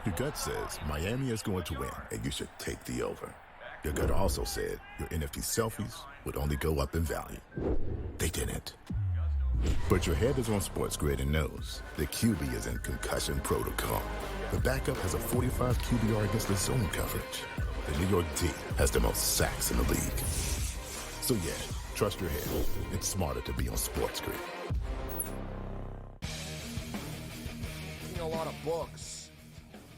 Your gut says Miami is going to win, and you should take the over. Your gut also said your NFT selfies would only go up in value. They didn't. But your head is on SportsGrid and knows the QB is in concussion protocol. The backup has a 45 QBR against the zone coverage. The New York D has the most sacks in the league. So yeah, trust your head. It's smarter to be on SportsGrid. A lot of books,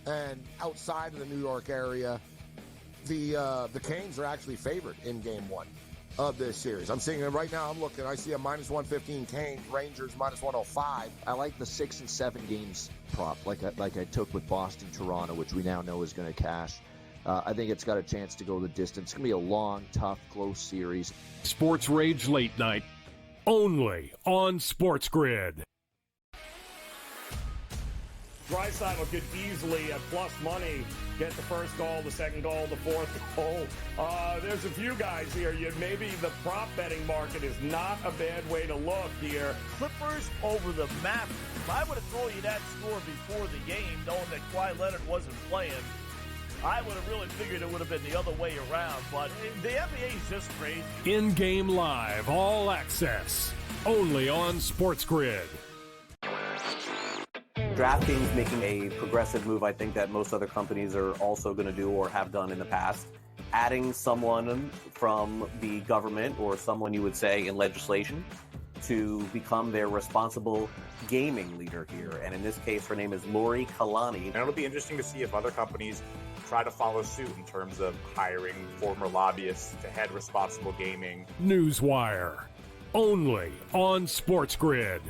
and outside of the New York area, the Canes are actually favored in Game 1 of this series. I'm seeing it right now. I'm looking. I see a minus 115 Canes, Rangers minus 105. I like the 6 and 7 games prop, like I took with Boston, Toronto, which we now know is going to cash. I think it's got a chance to go the distance. It's going to be a long, tough, close series. Sports Rage Late Night, only on SportsGrid. Draisaitl could easily, at plus money, get the first goal, the second goal, the fourth goal. There's a few guys here. Maybe the prop betting market is not a bad way to look here. Clippers over the Mavericks. If I would have told you that score before the game, knowing that Kawhi Leonard wasn't playing, I would have really figured it would have been the other way around. But the NBA is just crazy. In-game live, all access, only on SportsGrid. DraftKings making a progressive move, I think, that most other companies are also going to do or have done in the past. Adding someone from the government or someone you would say in legislation to become their responsible gaming leader here. And in this case, her name is Lori Kalani. And it'll be interesting to see if other companies try to follow suit in terms of hiring former lobbyists to head responsible gaming. Newswire, only on SportsGrid.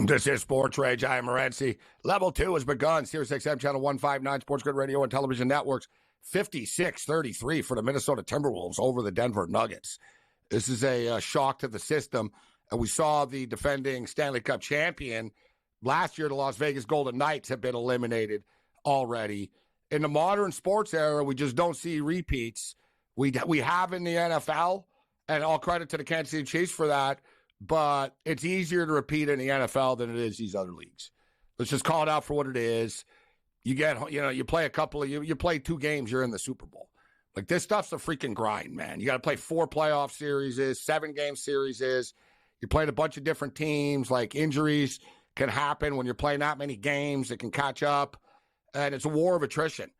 This is Sports Rage. I am Morency. Level 2 has begun. Sirius XM Channel 159, SportsGrid Radio and Television Networks. 56-33 for the Minnesota Timberwolves over the Denver Nuggets. This is a shock to the system. And we saw the defending Stanley Cup champion last year. The Las Vegas Golden Knights have been eliminated already. In the modern sports era, we just don't see repeats. We have in the NFL, and all credit to the Kansas City Chiefs for that. But it's easier to repeat in the NFL than it is these other leagues. Let's just call it out for what it is. You play you play 2 games, you're in the Super Bowl. Like, this stuff's a freaking grind, man. You got to play 4 playoff series, 7-game series. You're playing a bunch of different teams. Like, injuries can happen when you're playing that many games. It can catch up. And it's a war of attrition,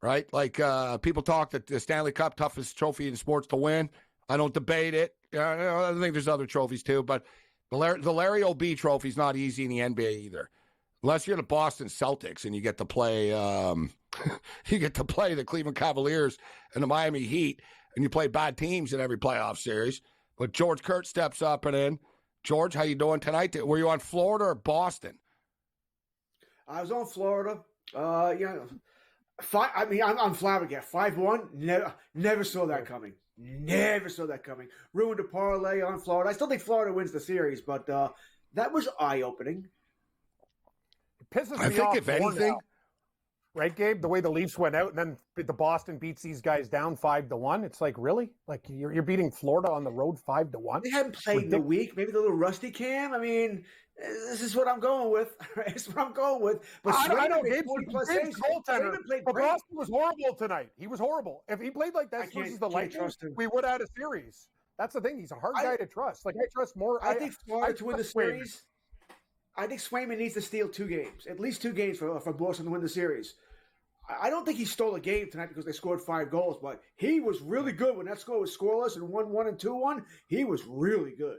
right? Like, people talk that the Stanley Cup, toughest trophy in sports to win. I don't debate it. I think there's other trophies too, but the Larry O.B. trophy is not easy in the NBA either, unless you're the Boston Celtics and you get to play the Cleveland Cavaliers and the Miami Heat, and you play bad teams in every playoff series. But George Kurt steps up and in. George, how you doing tonight? Were you on Florida or Boston? I was on Florida. I'm flabbergasted. 5-1. Never saw that coming. Never saw that coming. Ruined a parlay on Florida. I still think Florida wins the series, but that was eye-opening. It pisses I me think off if anything, now. Right, Gabe? The way the Leafs went out, and then the Boston beats these guys down 5-1. It's like, really? Like, you're beating Florida on the road 5-1? They haven't played in a week. Maybe the little rusty Cam. I mean, this is what I'm going with. This is what I'm going with. But I know Gabe's goaltender, but Boston was horrible tonight. He was horrible. If he played like that versus the Lightning, we would have had a series. That's the thing. He's a hard guy to trust. Like, I trust more. I think Florida to win the series. I think Swayman needs to steal 2 games, at least 2 games for Boston to win the series. I don't think he stole a game tonight because they scored 5 goals, but he was really good when that score was scoreless and 1-1 and 2-1. He was really good.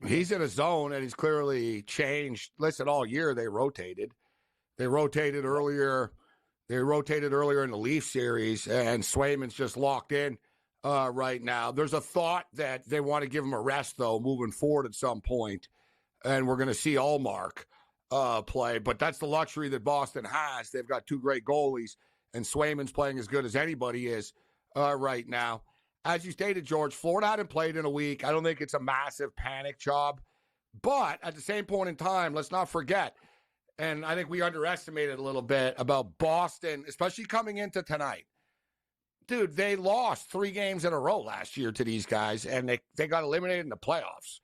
He's in a zone, and he's clearly changed. Listen, all year they rotated. They rotated earlier. They rotated earlier in the Leaf series, and Swayman's just locked in right now. There's a thought that they want to give him a rest, though, moving forward at some point, and we're going to see Allmark play. But that's the luxury that Boston has. They've got 2 great goalies, and Swayman's playing as good as anybody is right now. As you stated, George, Florida hadn't played in a week. I don't think it's a massive panic job, But at the same point in time, let's not forget, and I think we underestimated a little bit about Boston, especially coming into tonight. Dude, they lost 3 games in a row last year to these guys, and they got eliminated in the playoffs.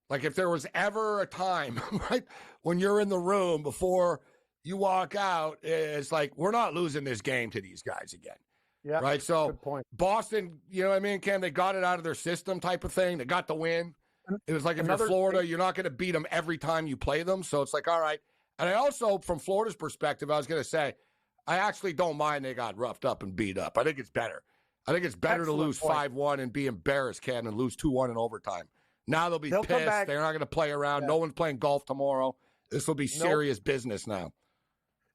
Like, if there was ever a time, right, when you're in the room before you walk out, it's like, we're not losing this game to these guys again. Yeah. Right? So, good point. Boston, you know what I mean, Cam? They got it out of their system type of thing. They got the win. It was like, if you're Florida, you're not going to beat them every time you play them. So, it's like, all right. And I also, from Florida's perspective, I was going to say, I actually don't mind they got roughed up and beat up. I think it's better. I think it's better to lose 5-1 and be embarrassed, Cam, than lose 2-1 in overtime. Now they'll be pissed. They're not going to play around. Yeah. No one's playing golf tomorrow. This will be serious business now.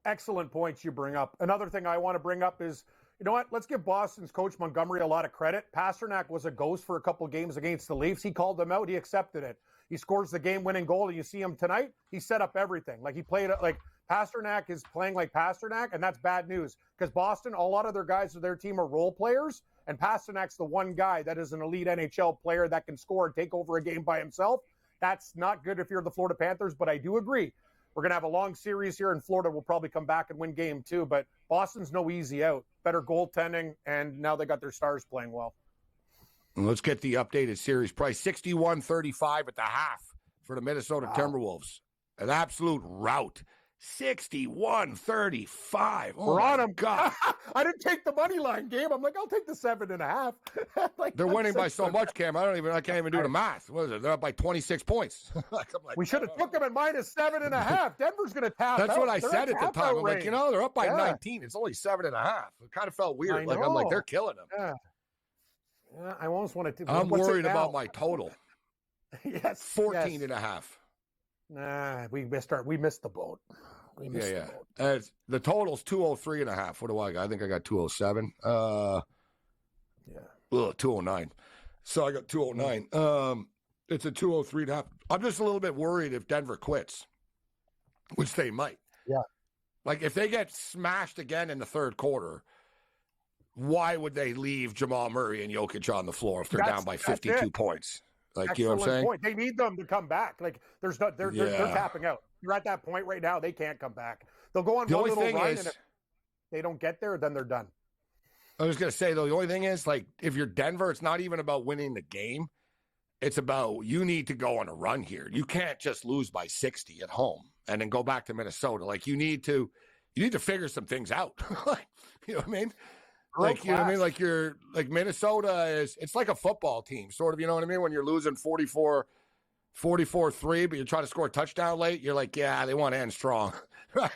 Excellent points you bring up. Another thing I want to bring up is, you know what? Let's give Boston's coach Montgomery a lot of credit. Pasternak was a ghost for a couple games against the Leafs. He called them out. He accepted it. He scores the game-winning goal, and you see him tonight. He set up everything. Like, he played like Pasternak is playing like Pasternak, and that's bad news because Boston, a lot of their guys of their team are role players, and Pasternak's the one guy that is an elite NHL player that can score and take over a game by himself. That's not good if you're the Florida Panthers, but I do agree. We're going to have a long series here, and Florida will probably come back and win game 2, but Boston's no easy out. Better goaltending, and now they got their stars playing well. Let's get the updated series price. 61-35 at the half for the Minnesota Timberwolves. An absolute rout. 61-35. Oh, we're on them. God. I didn't take the money line game. I'm like, I'll take the 7.5. Like, they're winning by so much, Cam. I can't even do the math. What is it? They're up by 26 points. We should have took them at minus 7.5. Denver's going to tap out. That's what I said at the time. I'm like, they're up by 19. It's only 7.5. It kind of felt weird. Like, I'm like, they're killing them. Yeah, I almost want to. I'm worried about my total. Yes. 14.5. Nah, we missed the boat. The boat. The total's 203.5. What do I got? I think I got 207. 209. So I got 209. It's a 203.5. I'm just a little bit worried if Denver quits, which they might. Yeah. Like, if they get smashed again in the third quarter, why would they leave Jamal Murray and Jokic on the floor if they're down by 52 points? Like, excellent, you know what I'm saying? Point. They need them to come back. Like, they're tapping out. You're at that point right now. They can't come back. They'll go on one little run, and if they don't get there, then they're done. I was going to say, though, the only thing is, like, if you're Denver, it's not even about winning the game. It's about, you need to go on a run here. You can't just lose by 60 at home and then go back to Minnesota. Like, you need to figure some things out. You know what I mean? Like, you know what I mean? Like, you're like, Minnesota it's like a football team, sort of, you know what I mean? When you're losing 44-3, but you're trying to score a touchdown late, you're like, yeah, they want to end strong, right?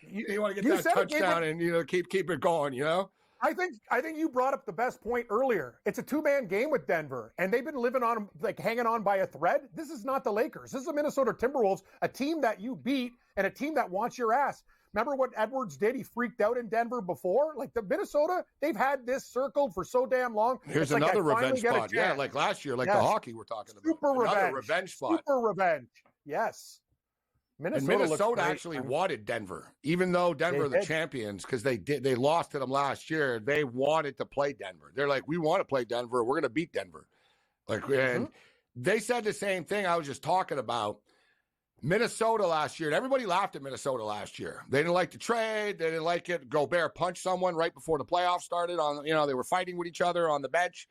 You want to get that touchdown and, keep it going, you know? I think you brought up the best point earlier. It's a 2-man game with Denver, and they've been living on, like, hanging on by a thread. This is not the Lakers. This is the Minnesota Timberwolves, a team that you beat and a team that wants your ass. Remember what Edwards did? He freaked out in Denver before. Like, the Minnesota, they've had this circled for so damn long. Here's another revenge spot. Yeah, like last year, like the hockey we're talking about. Another revenge spot. Super revenge. Yes. Minnesota actually wanted Denver, even though Denver are the champions, because they lost to them last year. They wanted to play Denver. They're like, we want to play Denver. We're going to beat Denver. Like, and they said the same thing I was just talking about. Minnesota last year, and everybody laughed at Minnesota last year. They didn't like the trade. They didn't like it. Gobert punched someone right before the playoffs started. They were fighting with each other on the bench,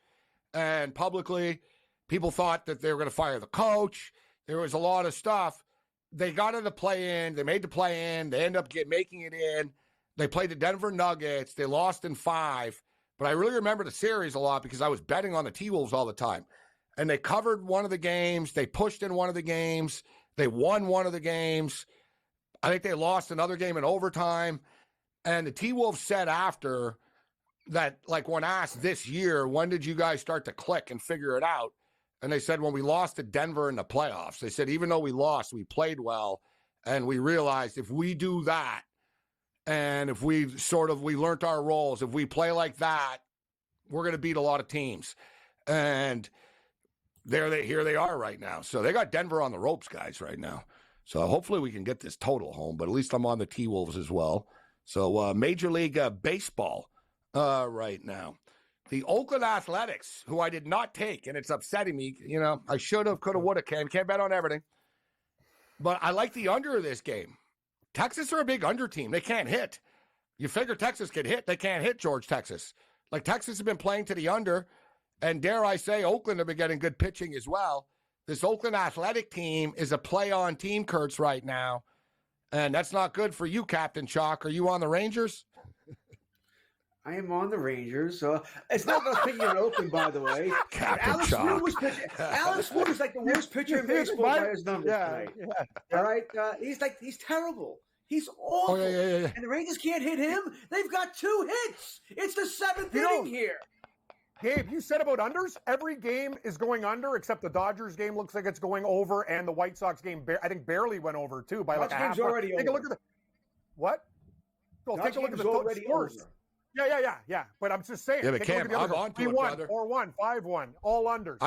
and publicly, people thought that they were going to fire the coach. There was a lot of stuff. They got in the play-in. They made the play-in. They ended up making it in. They played the Denver Nuggets. They lost in 5. But I really remember the series a lot because I was betting on the T-Wolves all the time. And they covered one of the games. They pushed in one of the games. They won one of the games. I think they lost another game in overtime. And the T-Wolves said after that, like, when asked this year, when did you guys start to click and figure it out? And they said when we lost to Denver in the playoffs. They said even though we lost, we played well. And we realized if we do that, and if we learned our roles, if we play like that, we're going to beat a lot of teams. And here they are right now. So they got Denver on the ropes, guys, right now. So hopefully we can get this total home, but at least I'm on the T-Wolves as well. So Major League Baseball right now. The Oakland Athletics, who I did not take, and it's upsetting me. I should have, could have, would have, can't bet on everything. But I like the under of this game. Texas are a big under team. They can't hit. You figure Texas could hit. They can't hit George, Texas. Like, Texas has been playing to the under, and dare I say, Oakland have been getting good pitching as well. This Oakland Athletic team is a play-on team, Kurtz, right now, and that's not good for you, Captain Chalk. Are you on the Rangers? I am on the Rangers, so it's not about picking on Oakland, by the way. Alex Wood was pitching. Alex Wood is like the worst pitcher in baseball by his numbers tonight. All right, he's terrible. He's awful. Yeah. And the Rangers can't hit him. They've got 2 hits. It's the 7th inning here. Gabe, you said about unders. Every game is going under, except the Dodgers game looks like it's going over, and the White Sox game, I think, barely went over too by like a half. Already take over. A look at the what? Well, take a look at the scores. Over. Yeah. But I'm just saying. Yeah, but Cam, I'm on to it, 3-1, brother. 4-1, 5-1, all unders.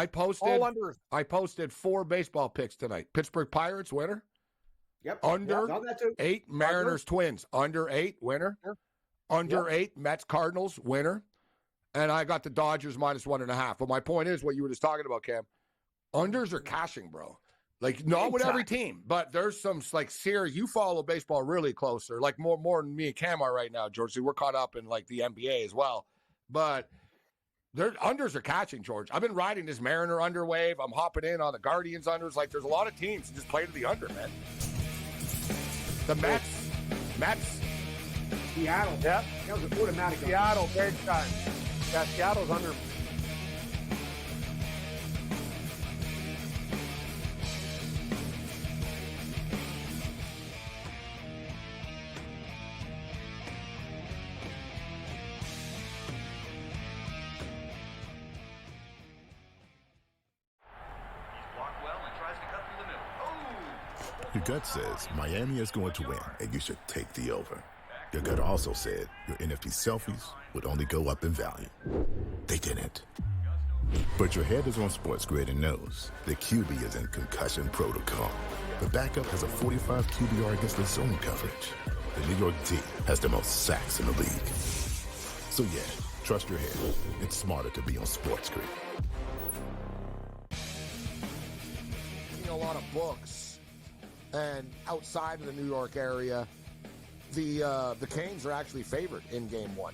I posted 4 baseball picks tonight. Pittsburgh Pirates winner. Yep. Under that too. 8 Mariners Twins. Under 8 winner. Under 8 Mets Cardinals winner. And I got the Dodgers minus 1.5. But my point is what you were just talking about, Cam. Unders are cashing, bro. Like, not with every team, but there's some, like, serious. You follow baseball really closer, like more than me and Cam are right now, George. So we're caught up in, like, the NBA as well. But unders are catching, George. I've been riding this Mariner under wave. I'm hopping in on the Guardians unders. Like, there's a lot of teams that just play to the under, man. The Mets. Seattle. Yep. That was an automatic. Seattle, big time. Yeah, Seattle's under. Your gut says Miami is going to win, and you should take the over. Your gut also said your NFT selfies would only go up in value. They didn't. But your head is on SportsGrid and knows the QB is in concussion protocol. The backup has a 45 QBR against the zone coverage. The New York D has the most sacks in the league. So yeah, trust your head. It's smarter to be on SportsGrid. A lot of books, and outside of the New York area, the Canes are actually favored in Game 1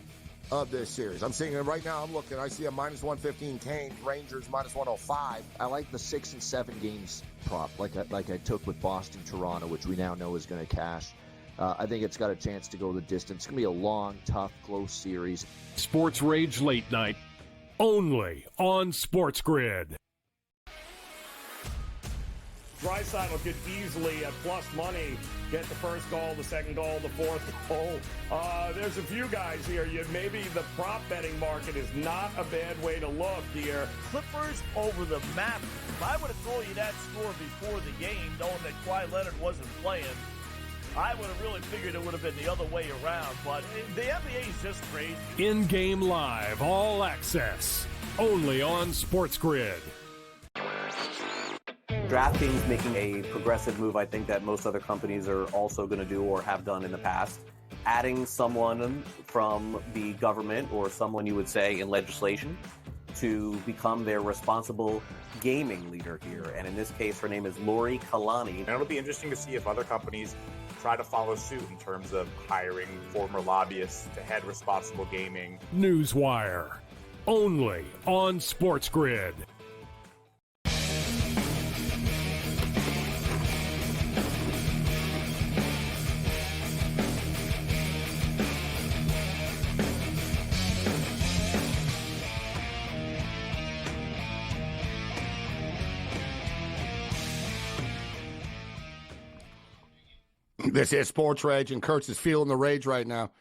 of this series. I'm seeing it right now. I'm looking. I see a minus 115 Canes, Rangers minus 105. I like the 6 and 7 games prop, like I took with Boston, Toronto, which we now know is going to cash. I think it's got a chance to go the distance. It's going to be a long, tough, close series. SportsRage Late Night, only on SportsGrid. Draisaitl could easily, at plus money, get the first goal, the second goal, the fourth goal. There's a few guys here. Maybe the prop betting market is not a bad way to look here. Clippers over the map. If I would have told you that score before the game, knowing that Kawhi Leonard wasn't playing, I would have really figured it would have been the other way around. But the NBA is just crazy. In-game live, all access, only on SportsGrid. DraftKings making a progressive move, I think, that most other companies are also going to do or have done in the past. Adding someone from the government or someone you would say in legislation to become their responsible gaming leader here. And in this case, her name is Lori Kalani. And it'll be interesting to see if other companies try to follow suit in terms of hiring former lobbyists to head responsible gaming. Newswire, only on SportsGrid. This is SportsRage, and Kurtz is feeling the rage right now.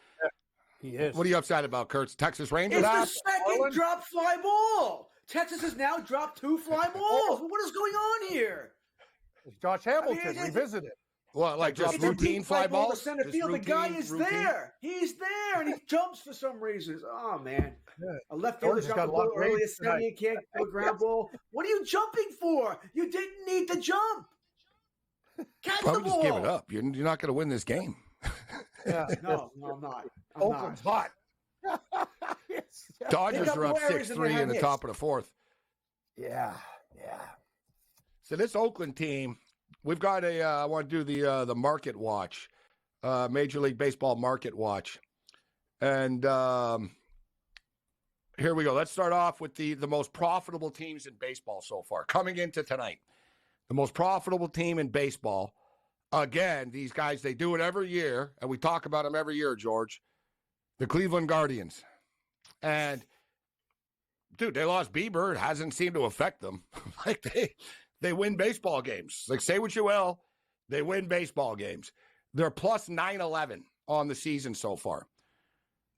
He is. What are you upset about, Kurtz? Texas Rangers? It's the second drop fly ball. Texas has now dropped 2 fly balls. What is going on here? It's Josh Hamilton revisited. Well, like just routine fly balls? To center field. The guy is there. He's there, and he jumps for some reason. Oh, man. A left fielder dropped a ball earlier. He can't go ground ball. What are you jumping for? You didn't need to jump. Catch the ball. Just give it up. You're not going to win this game. Yeah. No, I'm not. Oakland's hot. Dodgers are up 6-3 in the top of the 4th. Yeah. So this Oakland team, we've got I want to do the market watch, Major League Baseball market watch. And here we go. Let's start off with the most profitable teams in baseball so far. Coming into tonight, the most profitable team in baseball. Again, these guys, they do it every year, and we talk about them every year, George. The Cleveland Guardians. And, dude, they lost Bieber. It hasn't seemed to affect them. Like, they win baseball games. Like, say what you will, they win baseball games. They're plus 911 on the season so far.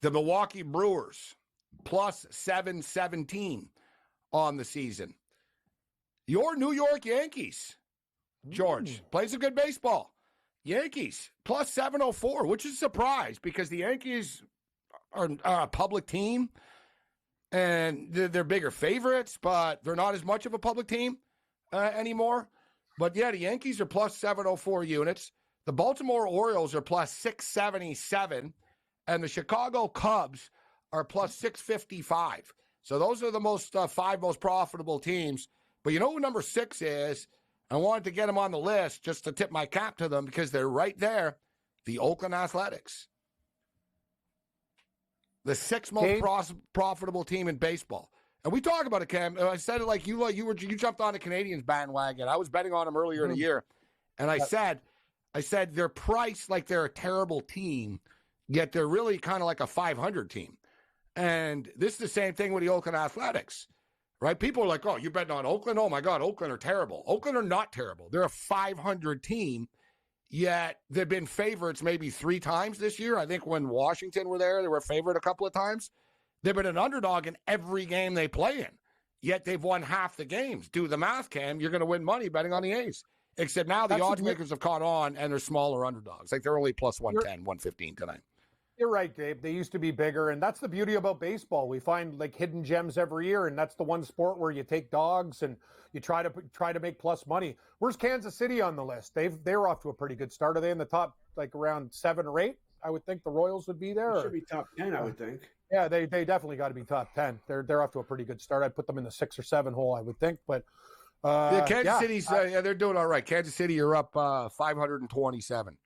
The Milwaukee Brewers, plus 717 on the season. Your New York Yankees, George, plays a good baseball. Yankees, plus 704, which is a surprise because the Yankees are a public team and they're bigger favorites, but they're not as much of a public team anymore. But, yeah, the Yankees are plus 704 units. The Baltimore Orioles are plus 677. And the Chicago Cubs are plus 655. So those are the five most profitable teams. But you know who number 6 is? I wanted to get them on the list just to tip my cap to them because they're right there. The Oakland Athletics. The 6th most profitable team in baseball. And we talk about it, Cam. I said it like you jumped on the Canadians bandwagon. I was betting on them earlier in the year. And I said they're priced like they're a terrible team. Yet they're really kind of like a 500 team. And this is the same thing with the Oakland Athletics, right? People are like, oh, you're betting on Oakland? Oh, my God, Oakland are terrible. Oakland are not terrible. They're a 500 team, yet they've been favorites maybe 3 times this year. I think when Washington were there, they were a favorite a couple of times. They've been an underdog in every game they play in, yet they've won half the games. Do the math, Cam. You're going to win money betting on the A's. Except now the odds makers have caught on, and they're smaller underdogs. Like they're only plus 110, 115 tonight. You're right, Gabe. They used to be bigger, and that's the beauty about baseball. We find like hidden gems every year, and that's the one sport where you take dogs and you try to make plus money. Where's Kansas City on the list? They're off to a pretty good start. Are they in the top like around 7 or 8? I would think the Royals would be there. They should be top 10, I would think. Yeah, they definitely got to be top 10. They're off to a pretty good start. I'd put them in the 6 or 7 hole, I would think. But Kansas City's they're doing all right. Kansas City, you're up 527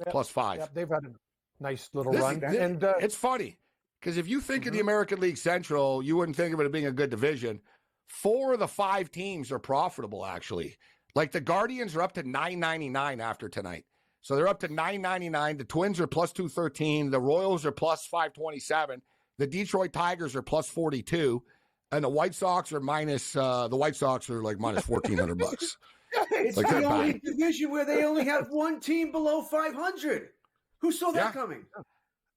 plus 5. Yeah, they've had a nice little run. And it's funny because if you think of the American League Central, you wouldn't think of it as being a good division. 4 of the 5 teams are profitable, actually. Like the Guardians are up to 999 after tonight. So they're up to 999. The Twins are plus 213. The Royals are plus 527. The Detroit Tigers are plus 42. And the White Sox are minus, the White Sox are like minus $1,400. It's like the only division where they only have one team below 500. Who saw that coming?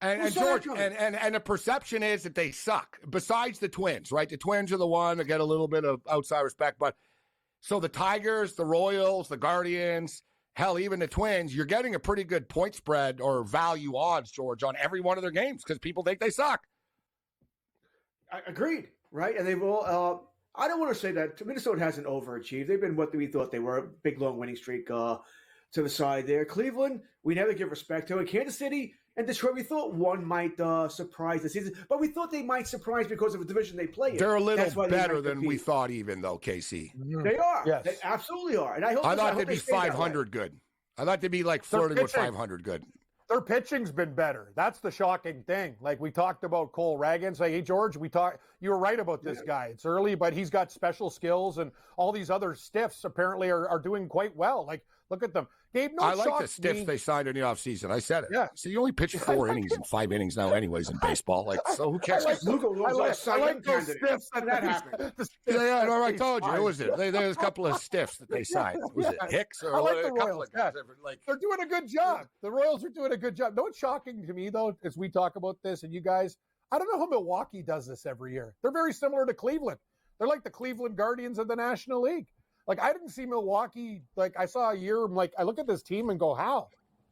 And George, and the perception is that they suck, besides the Twins, right? The Twins are the one that get a little bit of outside respect. But so the Tigers, the Royals, the Guardians, hell, even the Twins, you're getting a pretty good point spread or value odds, George, on every one of their games because people think they suck. Agreed, right? And they've all, I don't want to say that Minnesota hasn't overachieved. They've been what we thought they were, a big, long winning streak to the side there. Cleveland, we never give respect to it. Kansas City and Detroit, we thought one might surprise the season, but we thought they might surprise because of the division they play in. They're a little better than we thought even, though, KC. They are. Yes. They absolutely are. And I thought they'd be 500 good. I thought they'd be like flirting with 500 good. Their pitching's been better. That's the shocking thing. Like we talked about Cole Ragans. Like, hey, George, you were right about this guy. It's early, but he's got special skills, and all these other stiffs apparently are doing quite well. Like, look at them. Gabe, I like the stiffs they signed in the offseason. I said it. Yeah. So you only pitch 4 innings in 5 innings now anyways in baseball. Like, so who cares? I like those stiffs that happened. Yeah, no, I told you. Who was it? There's a couple of stiffs that they signed. Was it Hicks or I like the a couple Royals. of guys? They're doing a good job. The Royals are doing a good job. No, what's shocking to me, though, as we talk about this, and you guys, I don't know how Milwaukee does this every year. They're very similar to Cleveland. They're like the Cleveland Guardians of the National League. Like, I didn't see Milwaukee, like, I saw a year, like, I look at this team and go, how?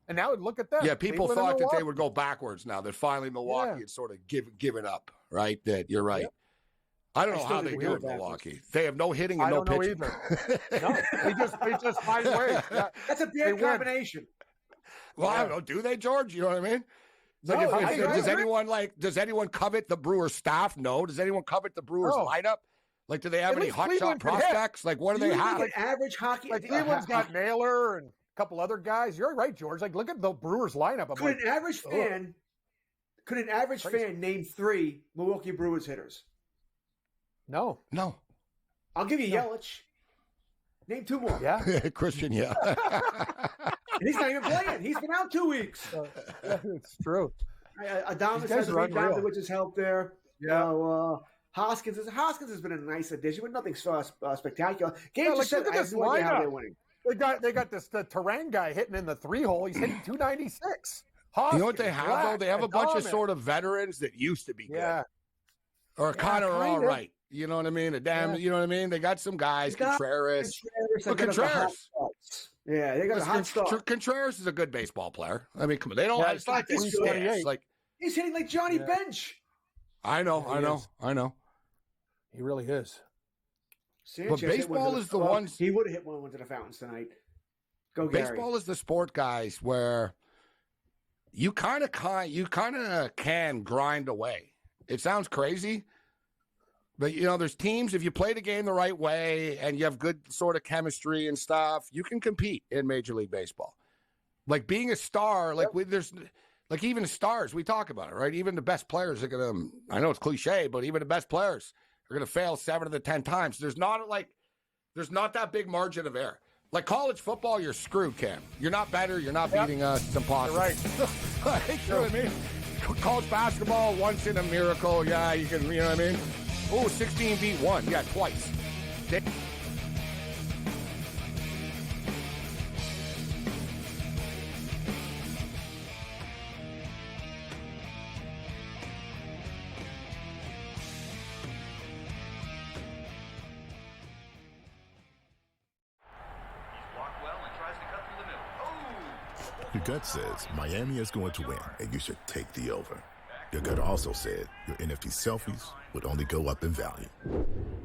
And now look at them. Yeah, people thought that they would go backwards now, that finally Milwaukee had sort of given up, right? That you're right. Yep. I don't know how they do it in Milwaukee. They have no hitting and no pitching. I don't know either. No, they just find ways. That's a bad combination. Well, I don't know. Do they, George? You know what I mean? Like does anyone covet the Brewers staff? No. Does anyone covet the Brewers lineup? Like, do they have At any least hotshot Cleveland can hit. prospects? Like, what do they have? Like average hockey. Like Cleveland's got Naylor and a couple other guys. You're right, George. Like, look at the Brewers lineup. Could an average fan name 3 Milwaukee Brewers hitters? No. I'll give you Yelich. Name 2 more. Yeah. Christian, yeah. And he's not even playing. He's been out 2 weeks. Yeah, it's true. Adames has rebounded, which has helped there. Yeah. Hoskins has been a nice addition, but nothing spectacular. Games just said, look I at have this no idea how lineup. they're winning. They got this the Terang guy hitting in the 3-hole. He's hitting 296. Hoskins, You know what they have, though? They have a bunch of sort of veterans that used to be good. Yeah. Or kind of all kinda. right. You know what I mean? You know what I mean? They got some guys, Contreras. Contreras. Yeah, they got a hot start. Contreras is a good baseball player. I mean, come on. They don't it's like this stance. Like, he's hitting like Johnny Bench. I know. He really is. Sanchez but baseball is the ones. He would have hit one into the fountains tonight. Go, Gary. Baseball is the sport, guys, where you kind of can grind away. It sounds crazy, but there's teams. If you play the game the right way and you have good sort of chemistry and stuff, you can compete in Major League Baseball. Like being a star, there's even stars. We talk about it, right? Even the best players are gonna. I know it's cliche, but even the best players are gonna fail 7 of the 10 times. There's not that big margin of error. Like college football, you're screwed, Cam. You're not better. You're not beating us. It's impossible. Right. You know what I mean? College basketball, once in a miracle. Yeah, you can. You know what I mean? Oh, 16 beat 1. Yeah, twice. Your gut says Miami is going to win, and you should take the over. Your gut also said your NFT selfies would only go up in value.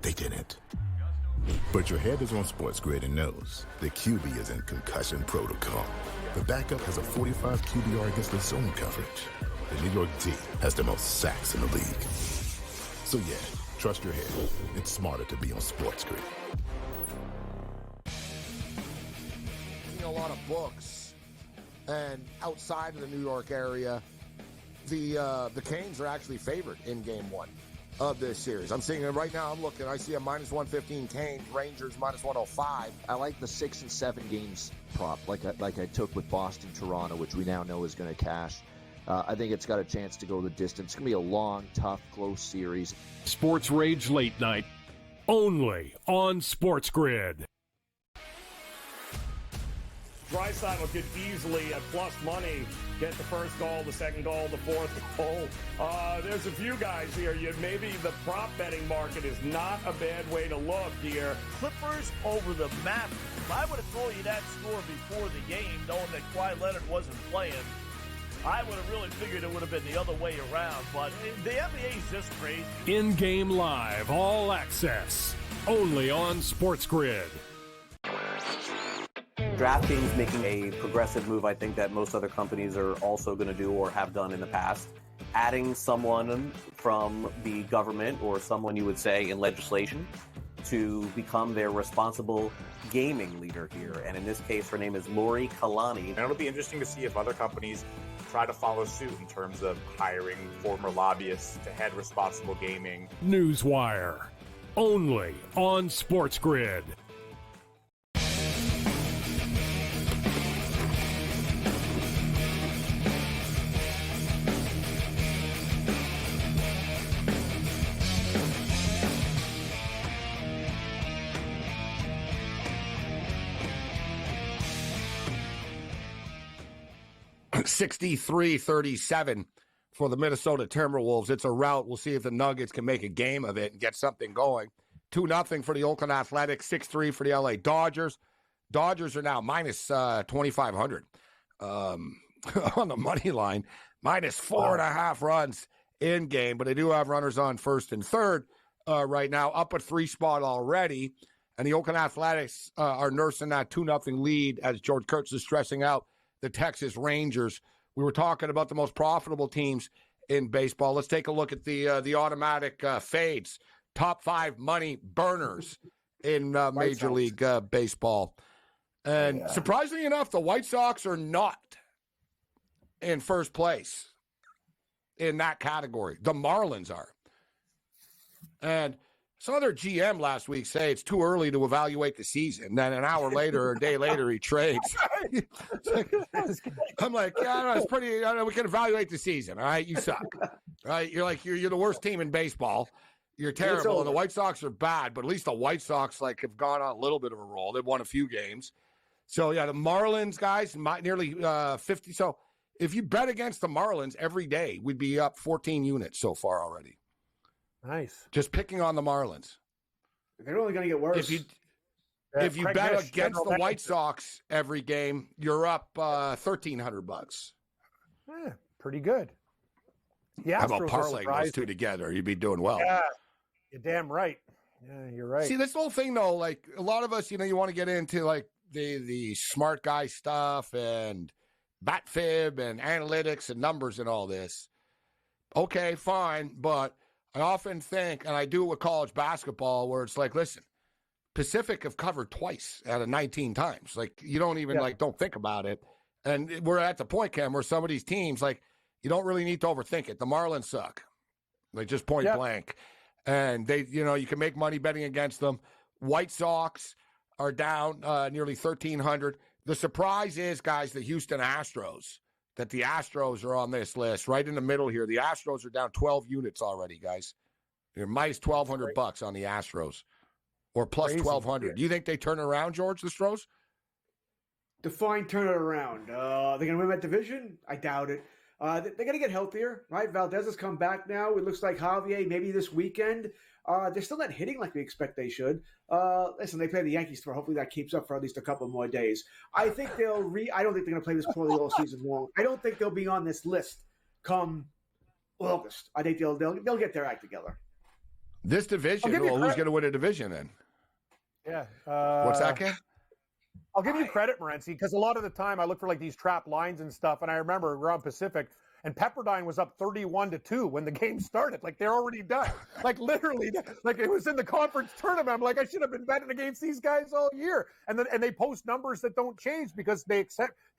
They didn't. But your head is on SportsGrid and knows the QB is in concussion protocol. The backup has a 45 QBR against the zone coverage. The New York D has the most sacks in the league. So yeah, trust your head. It's smarter to be on SportsGrid. A lot of books, and outside of the New York area, the Canes are actually favored in Game 1 of this series. I'm seeing it right now. I'm looking. I see a -115 Canes, Rangers -105. I like the 6 and 7 games prop, like I took with Boston, Toronto, which we now know is going to cash. I think it's got a chance to go the distance. It's going to be a long, tough, close series. SportsRage Late Night, only on SportsGrid. Draisaitl could easily, at plus money, get the first goal, the second goal, the fourth goal. There's a few guys here. Maybe the prop betting market is not a bad way to look here. Clippers over the Mavericks. If I would have told you that score before the game, knowing that Kawhi Leonard wasn't playing, I would have really figured it would have been the other way around. But the NBA is just crazy. In-game live, all access, only on SportsGrid. DraftKings making a progressive move, I think that most other companies are also going to do or have done in the past. Adding someone from the government or someone you would say in legislation to become their responsible gaming leader here. And in this case, her name is Lori Kalani. And it'll be interesting to see if other companies try to follow suit in terms of hiring former lobbyists to head responsible gaming. Newswire, only on SportsGrid. $63-37 for the Minnesota Timberwolves. It's a rout. We'll see if the Nuggets can make a game of it and get something going. 2-0 for the Oakland Athletics, 6-3 for the LA Dodgers. Dodgers are now minus 2,500 on the money line, minus 4.5 runs in game, but they do have runners on first and third right now, up a 3 spot already. And the Oakland Athletics are nursing that 2-0 lead, as George Kurtz is stressing out the Texas Rangers. We were talking about the most profitable teams in baseball. Let's take a look at the automatic fades top 5 money burners in Major League Baseball. And surprisingly enough, the White Sox are not in first place in that category. The Marlins are. And saw their GM last week say it's too early to evaluate the season. Then an hour later or a day later, he trades. I'm like, yeah, no, it's pretty. I know we can evaluate the season. All right, you suck. All right, you're the worst team in baseball. You're terrible, and the White Sox are bad. But at least the White Sox have gone on a little bit of a roll. They've won a few games. So yeah, the Marlins guys nearly 50. So if you bet against the Marlins every day, we'd be up 14 units so far already. Nice. Just picking on the Marlins. They're only going to get worse. If you bet against the White Sox every game, you're up $1,300. Pretty good. Yeah. How about parlaying those two together? You'd be doing well. Yeah, you're damn right. Yeah, you're right. See, this whole thing though, like a lot of us, you want to get into like the smart guy stuff and bat fib and analytics and numbers and all this. Okay, fine, but I often think, and I do it with college basketball, where it's like, listen, Pacific have covered twice out of 19 times. Like, you don't even, don't think about it. And we're at the point, Cam, where some of these teams, like, you don't really need to overthink it. The Marlins suck. Like, just point blank. And they, you can make money betting against them. White Sox are down nearly 1,300. The surprise is, guys, the Houston Astros. That the Astros are on this list, right in the middle here. The Astros are down 12 units already, guys. You're minus $1,200 on the Astros, or plus 1,200. Do you think they turn it around, George, the Astros? Define turn it around. They're going to win that division? I doubt it. They're going to get healthier, right? Valdez has come back now. It looks like Javier maybe this weekend. They're still not hitting like we expect they should. Listen, they play the Yankees tomorrow. Hopefully that keeps up for at least a couple more days. I think I don't think they're going to play this poorly all season long. I don't think they'll be on this list come August. I think they'll get their act together. This division, who's going to win a division then? Yeah. What's that, Ken? I'll give you credit, Morency, because a lot of the time I look for like these trap lines and stuff, and I remember we're on Pacific, and Pepperdine was up 31-2 when the game started. Like, they're already done. Like, literally, like it was in the conference tournament. I'm like, I should have been betting against these guys all year. And they post numbers that don't change because they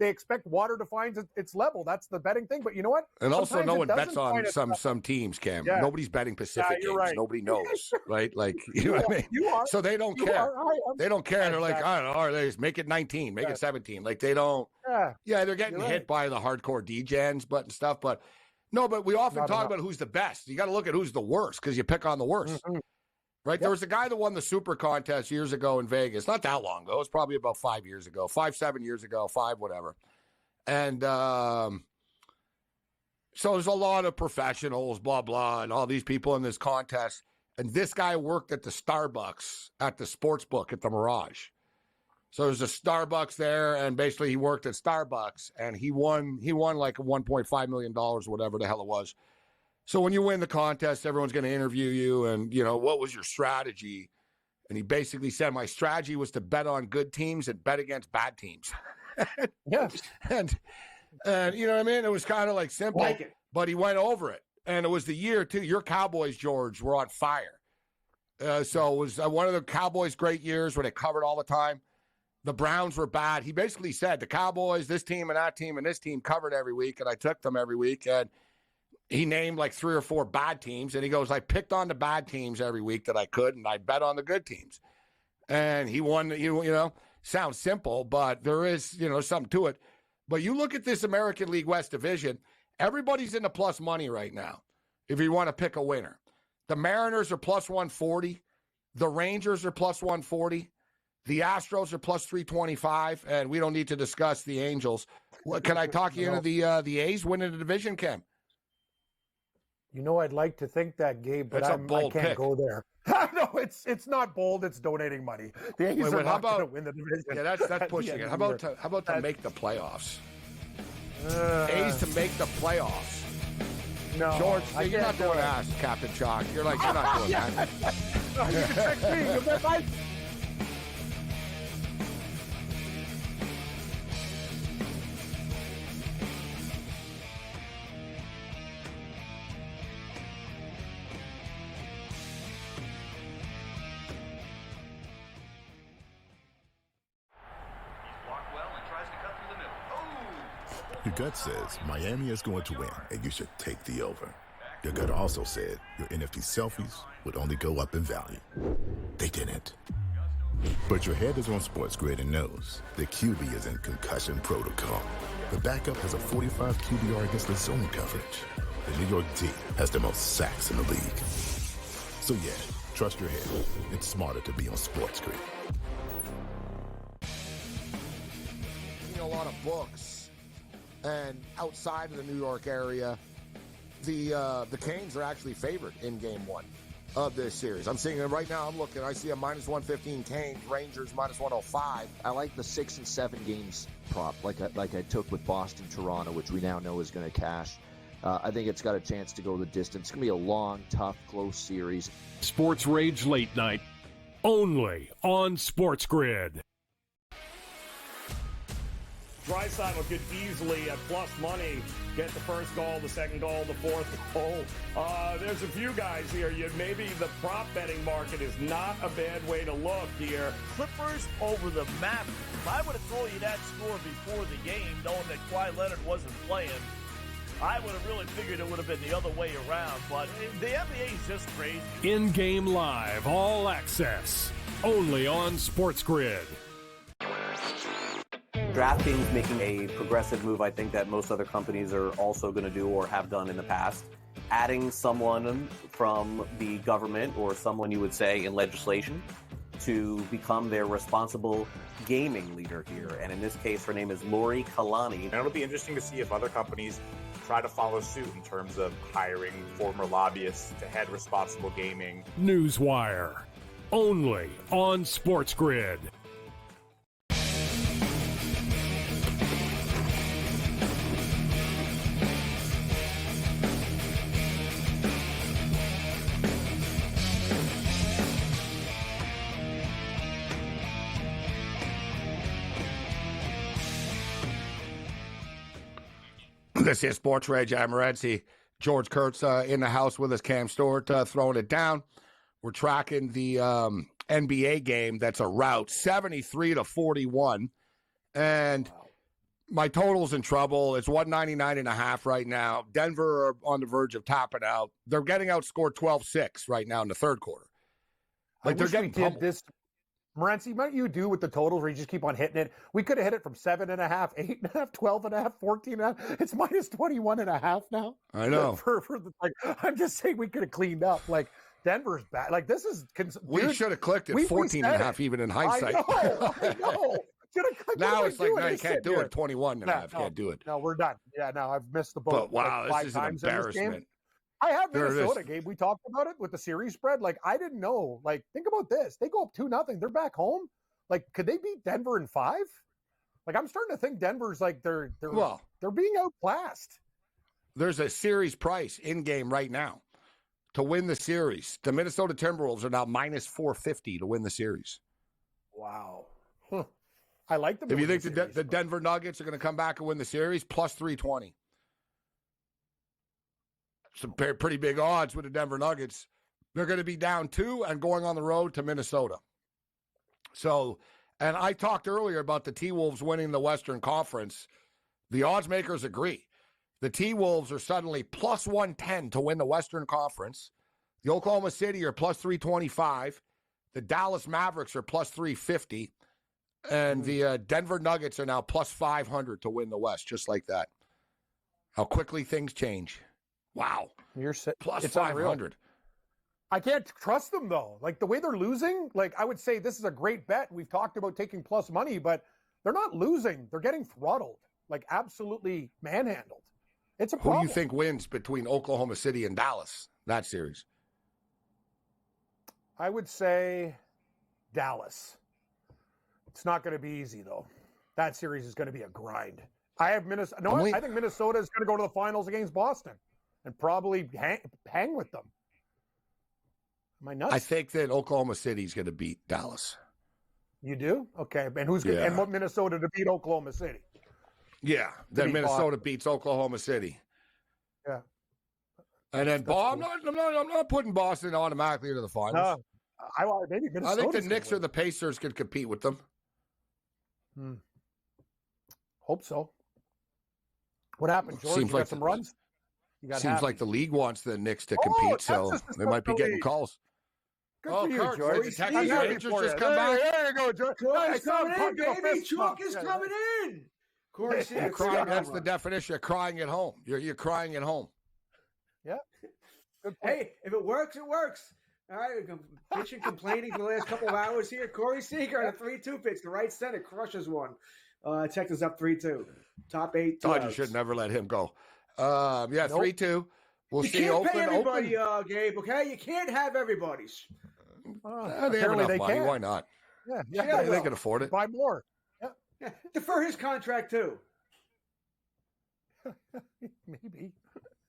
expect water to find its level. That's the betting thing. But you know what? And also, no one bets on some teams, Cam. Yeah. Nobody's betting Pacific games. Right. Nobody knows, right? Like, you know what I mean? You are. So they don't care. They don't care. They're like, I don't know, or they just make it 19, make it 17. Like, they don't. Yeah, they're getting hit by the hardcore D-gens, and stuff. But no, but we often talk about who's the best. You got to look at who's the worst because you pick on the worst. Mm-hmm. Right? Yep. There was a guy that won the Super Contest years ago in Vegas. Not that long ago. It was probably about 5 years ago. 7 years ago. 5, whatever. And so there's a lot of professionals, blah, blah, and all these people in this contest. And this guy worked at the Starbucks at the sports book at the Mirage. So there's a Starbucks there, and basically he worked at Starbucks, and he won like $1.5 million, whatever the hell it was. So when you win the contest, everyone's going to interview you, and, what was your strategy? And he basically said, my strategy was to bet on good teams and bet against bad teams. Yeah. And you know what I mean? It was kind of like simple, but he went over it. And it was the year, too. Your Cowboys, George, were on fire. So it was one of the Cowboys' great years where they covered all the time. The Browns were bad. He basically said the Cowboys, this team and that team and this team covered every week, and I took them every week. And he named like 3 or 4 bad teams, and he goes, I picked on the bad teams every week that I could, and I bet on the good teams. And he won, sounds simple, but there is, something to it. But you look at this American League West division, everybody's in the plus money right now if you want to pick a winner. The Mariners are plus 140. The Rangers are plus 140. The Astros are plus 325, and we don't need to discuss the Angels. Can I talk you into the A's winning the division, Ken? I'd like to think that, Gabe, but I can't go there. No, it's not bold. It's donating money. The A's are not going to win the division. Yeah, that's pushing it. How about to make the playoffs? A's to make the playoffs. No, George, you're not doing ass, Captain Chalk. You're not doing that. No, you tricked me. You bet my... Your gut says Miami is going to win, and you should take the over. Your gut also said your NFT selfies would only go up in value. They didn't. But your head is on SportsGrid and knows the QB is in concussion protocol. The backup has a 45 QBR against the zone coverage. The New York D has the most sacks in the league. So yeah, trust your head. It's smarter to be on SportsGrid. A lot of books, and outside of the New York area, the Canes are actually favored in Game 1 of this series. I'm seeing it right now. I'm looking. I see a minus 115 Canes, Rangers minus 105. I like the 6 and 7 games prop, like I took with Boston, Toronto, which we now know is going to cash. I think it's got a chance to go the distance. It's going to be a long, tough, close series. SportsRage Late Night, only on SportsGrid. Draisaitl could easily, at plus money, get the first goal, the second goal, the fourth goal. There's a few guys here. Maybe the prop betting market is not a bad way to look here. Clippers over the Mavericks. I would have told you that score before the game, knowing that Kawhi Leonard wasn't playing. I would have really figured it would have been the other way around, but the NBA is just crazy. In-game live, all access, only on SportsGrid. DraftKings making a progressive move, I think, that most other companies are also going to do or have done in the past. Adding someone from the government or someone you would say in legislation to become their responsible gaming leader here. And in this case, her name is Lori Kalani. And it'll be interesting to see if other companies try to follow suit in terms of hiring former lobbyists to head responsible gaming. Newswire, only on SportsGrid. This is SportsRage. I'm Morency. George Kurtz in the house with us. Cam Stewart throwing it down. We're tracking the NBA game. That's a rout, 73-41. And my total's in trouble. It's 199.5 right now. Denver are on the verge of topping out. They're getting outscored 12-6 right now in the third quarter. Like they're getting pummeled. This. Morency, what you do with the totals where you just keep on hitting it? We could have hit it from 7.5, 8.5, 12.5, 14.5. It's minus 21.5 now. I know. I'm just saying we could have cleaned up. Like Denver's bad. Like this is. We should have clicked it 14.5 even in hindsight. I know. Now it's like, no, you can't do it. 21.5. Can't do it. No, we're done. Yeah, no, I've missed the boat. But wow, like this is an embarrassment. I have Minnesota, Gabe. We talked about it with the series spread. Like, I didn't know. Like, think about this. They go up 2-0. They're back home. Like, could they beat Denver in 5? Like, I'm starting to think Denver's like they're being outclassed. There's a series price in game right now to win the series. The Minnesota Timberwolves are now minus 450 to win the series. Wow. Huh. I like them. If you think the Denver Nuggets are going to come back and win the series, plus 320. Some pretty big odds with the Denver Nuggets. They're going to be down 2 and going on the road to Minnesota. So, and I talked earlier about the T-Wolves winning the Western Conference. The odds makers agree. The T-Wolves are suddenly plus 110 to win the Western Conference. The Oklahoma City are plus 325. The Dallas Mavericks are plus 350. And the Denver Nuggets are now plus 500 to win the West, just like that. How quickly things change. Wow. Plus 500. Unreal. I can't trust them, though. Like, the way they're losing, like, I would say this is a great bet. We've talked about taking plus money, but they're not losing. They're getting throttled, like, absolutely manhandled. It's a problem. Who do you think wins between Oklahoma City and Dallas, that series? I would say Dallas. It's not going to be easy, though. That series is going to be a grind. I have Minnesota. No, I think Minnesota is going to go to the finals against Boston and probably hang with them. Am I nuts? I think that Oklahoma City is going to beat Dallas. You do? Okay. And who's going and what Minnesota to beat Oklahoma City? Yeah. Then Minnesota beats Oklahoma City. Yeah. And then I'm not putting Boston automatically into the finals. Maybe Minnesota. I think the Knicks or the Pacers could compete with them. Hope so. What happened, George? Seems you like got some runs? You got Seems happy. like the league wants the Knicks to compete, so Texas they might be getting lead. calls. Good for you, Kurt, George. did the Texas Rangers just come back? There you go, George. Chalk I is saw him coming in, punch the baby. fist Chalk bump. is coming in. Corey Seager, That's the definition of crying at home. You're crying at home. Yeah. Good point. Hey, if it works, it works. All right, pitching, complaining for the last couple of hours here. Corey Seager on a 3-2 pitch. The right center crushes one. Texas up 3-2. Top 8. Thought you should never let him go. 3-2. We'll you see. can't pay Open. everybody, Gabe, okay? You can't have everybody's. They have enough money. Can. Why not? Yeah, they can afford it. Buy more. Yeah. Defer his contract, too. Maybe.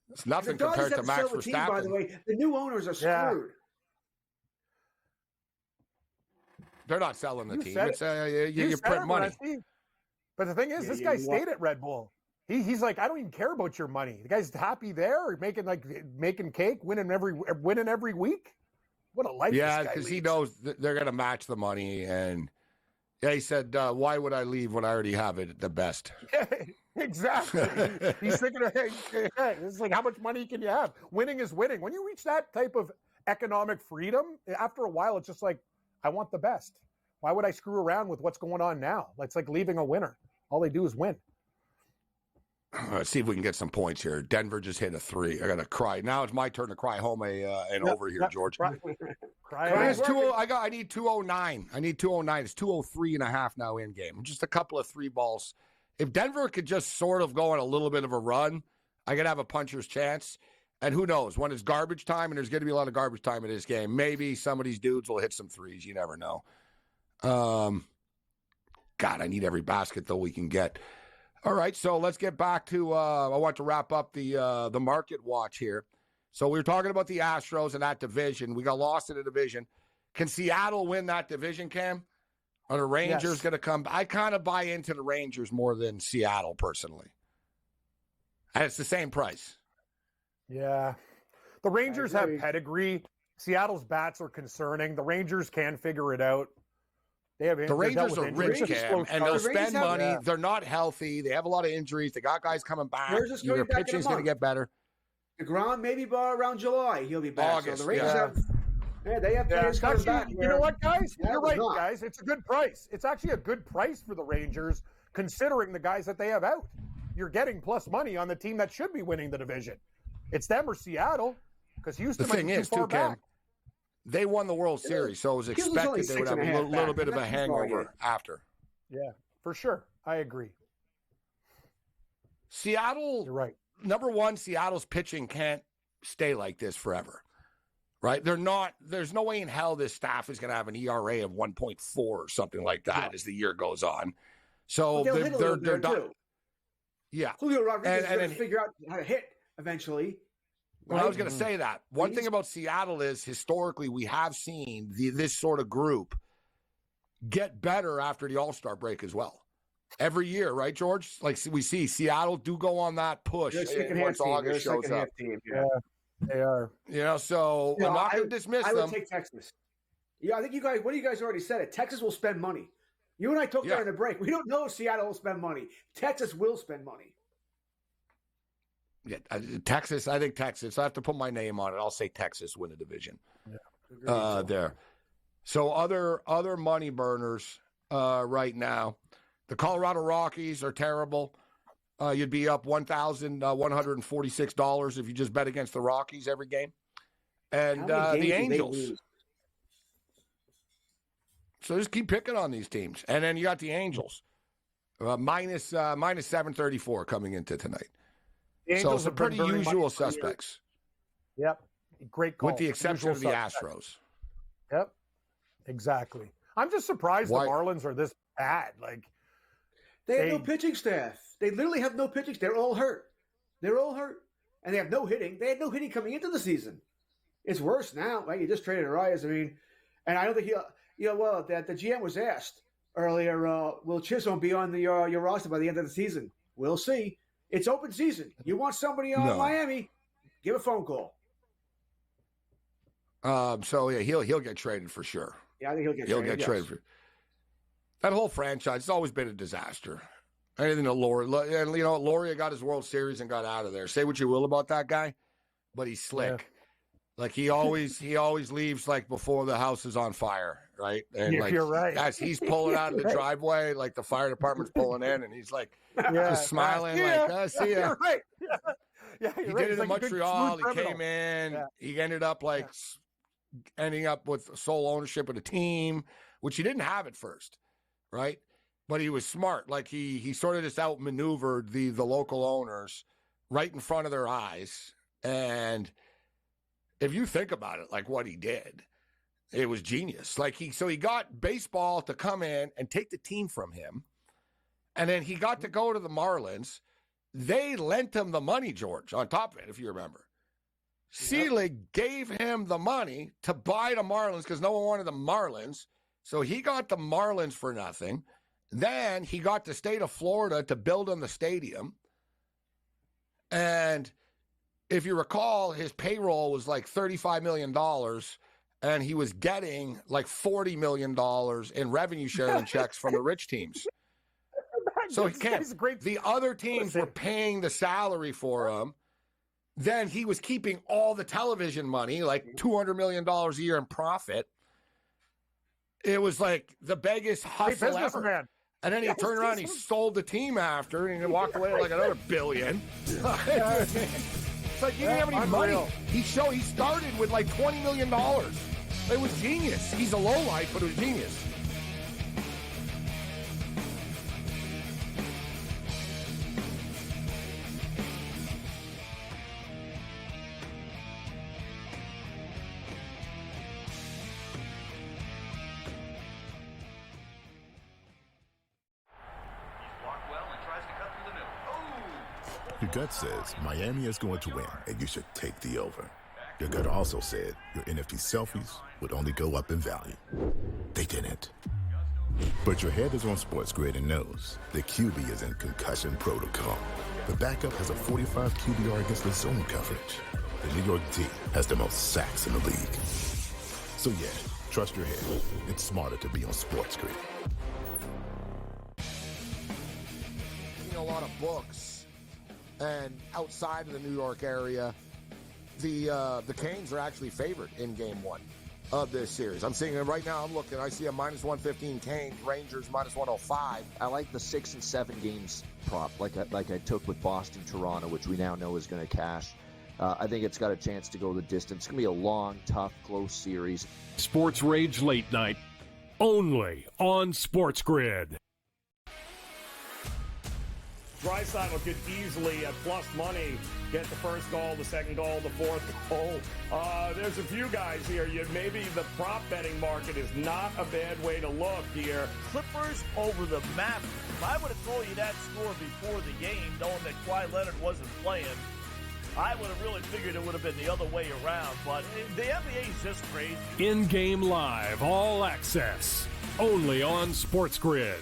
It's nothing The Dodgers compared to have Max sell the team, by the Verstappen. way. The new owners are screwed. They're not selling the You team. said It's You you said print it, money. Morency. But the thing is, this guy stayed at Red Bull. He's like, I don't even care about your money. The guy's happy there, making cake, winning every week. What a life! Yeah, because he knows they're going to match the money, and he said, "Why would I leave when I already have it at the best?" Exactly. He's thinking, it's like, how much money can you have? Winning is winning. When you reach that type of economic freedom, after a while, it's just like, I want the best. Why would I screw around with what's going on now? It's like leaving a winner. All they do is win. Let's see if we can get some points here. Denver just hit a 3. I got to cry. Now it's my turn to cry home over here, George. Cry. I need 209. I need 209. It's 203.5 now in game. Just a couple of 3 balls. If Denver could just sort of go on a little bit of a run, I could have a puncher's chance. And who knows, when it's garbage time, and there's going to be a lot of garbage time in this game, maybe some of these dudes will hit some 3s. You never know. God, I need every basket, though, we can get. All right, so let's get back to I want to wrap up the market watch here. So we were talking about the Astros and that division. We got lost in the division. Can Seattle win that division, Cam? Are the Rangers going to come? I kind of buy into the Rangers more than Seattle, personally. And it's the same price. Yeah. The Rangers have pedigree. Seattle's bats are concerning. The Rangers can figure it out. The Rangers are rich, Cam, and they'll spend money. Yeah. They're not healthy. They have a lot of injuries. They got guys coming back. Their pitching's going to get better. DeGrom, maybe by around July, he'll be back. August, so the Rangers they have players coming back. You know what, guys? You're right, guys. It's a good price. It's actually a good price for the Rangers, considering the guys that they have out. You're getting plus money on the team that should be winning the division. It's them or Seattle, because Houston might be too far back. They won the World Series, so it was expected they would have a little bit of a hangover after. Yeah, for sure. I agree. Seattle, you're right. Number one, Seattle's pitching can't stay like this forever, right? There's no way in hell this staff is going to have an ERA of 1.4 or something like that as the year goes on. So they're done. Yeah. Julio Rodriguez is going to figure out how to hit eventually. Well, I was going to say that. One thing about Seattle is historically we have seen this sort of group get better after the All-Star break as well. Every year, right, George? Like we see Seattle do go on that push once August shows up. Yeah, they are. So I'm not going to dismiss them. I would take Texas. Yeah, I think you guys, one of you guys already said it. Texas will spend money. You and I talked during the break. We don't know if Seattle will spend money. Texas will spend money. Yeah, Texas. I think Texas. I have to put my name on it. I'll say Texas win a division. Yeah. There. So other money burners right now. The Colorado Rockies are terrible. You'd be up $1,146 if you just bet against the Rockies every game. And the Angels. So just keep picking on these teams. And then you got the Angels. Minus 734 coming into tonight. So some pretty usual suspects. Yep. Great call. With the exception of the Astros. Yep. Exactly. I'm just surprised the Marlins are this bad. Like they have no pitching staff. They literally have no pitching staff. They're all hurt. And they have no hitting. They had no hitting coming into the season. It's worse now. Right? You just traded Arias. I mean, and I don't think that the GM was asked earlier, will Chisholm be on your roster by the end of the season? We'll see. It's open season. You want somebody on Miami, give a phone call. He'll get traded for sure. Yeah, I think he'll get traded. That whole franchise has always been a disaster. Anything that Laurie, and you know, Laurie got his World Series and got out of there. Say what you will about that guy, but he's slick. Yeah. Like he always leaves like before the house is on fire, right? And like You're right. as he's pulling out of the driveway, like the fire department's pulling in, and he's like just smiling, like, see ya. You're right. Yeah, He you're did right. it in He's like a good, Montreal. smooth He came criminal. in. Yeah. He ended up like ending up with sole ownership of the team, which he didn't have at first, right? But he was smart. Like he sort of just outmaneuvered the local owners right in front of their eyes. And if you think about it, like what he did, it was genius. Like he got baseball to come in and take the team from him. And then he got to go to the Marlins. They lent him the money, George, on top of it, if you remember. Seelig gave him the money to buy the Marlins because no one wanted the Marlins. So he got the Marlins for nothing. Then he got the state of Florida to build him the stadium. And if you recall, his payroll was like $35 million, and he was getting like $40 million in revenue sharing checks from the rich teams. So he can't. The other teams were paying the salary for him. Then he was keeping all the television money, like $200 million a year in profit. It was like the biggest hustle ever. Man. And then he turned around and he sold the team after, and he walked away with like another $1 billion. It's like he didn't have any money. He started with like $20 million. It was genius. He's a lowlife, but it was genius. Your gut says Miami is going to win, and you should take the over. Your gut also said your NFT selfies would only go up in value. They didn't. But your head is on SportsGrid and knows the QB is in concussion protocol. The backup has a 45 QBR against the zone coverage. The New York D has the most sacks in the league. So yeah, trust your head. It's smarter to be on SportsGrid. A lot of books. And outside of the New York area, the Canes are actually favored in game one of this series. I'm seeing it right now. I'm looking. I see a -115 Canes, Rangers -105. I like the 6 and 7 games prop, like I took with Boston, Toronto, which we now know is going to cash. I think it's got a chance to go the distance. It's going to be a long, tough, close series. SportsRage Late Night, only on SportsGrid. Draisaitl could easily, at plus money, get the first goal, the second goal, the fourth goal. There's a few guys here. Maybe the prop betting market is not a bad way to look here. Clippers over the Mavericks. If I would have told you that score before the game, knowing that Kawhi Leonard wasn't playing, I would have really figured it would have been the other way around. But the NBA is just crazy. In-game live, all access, only on SportsGrid.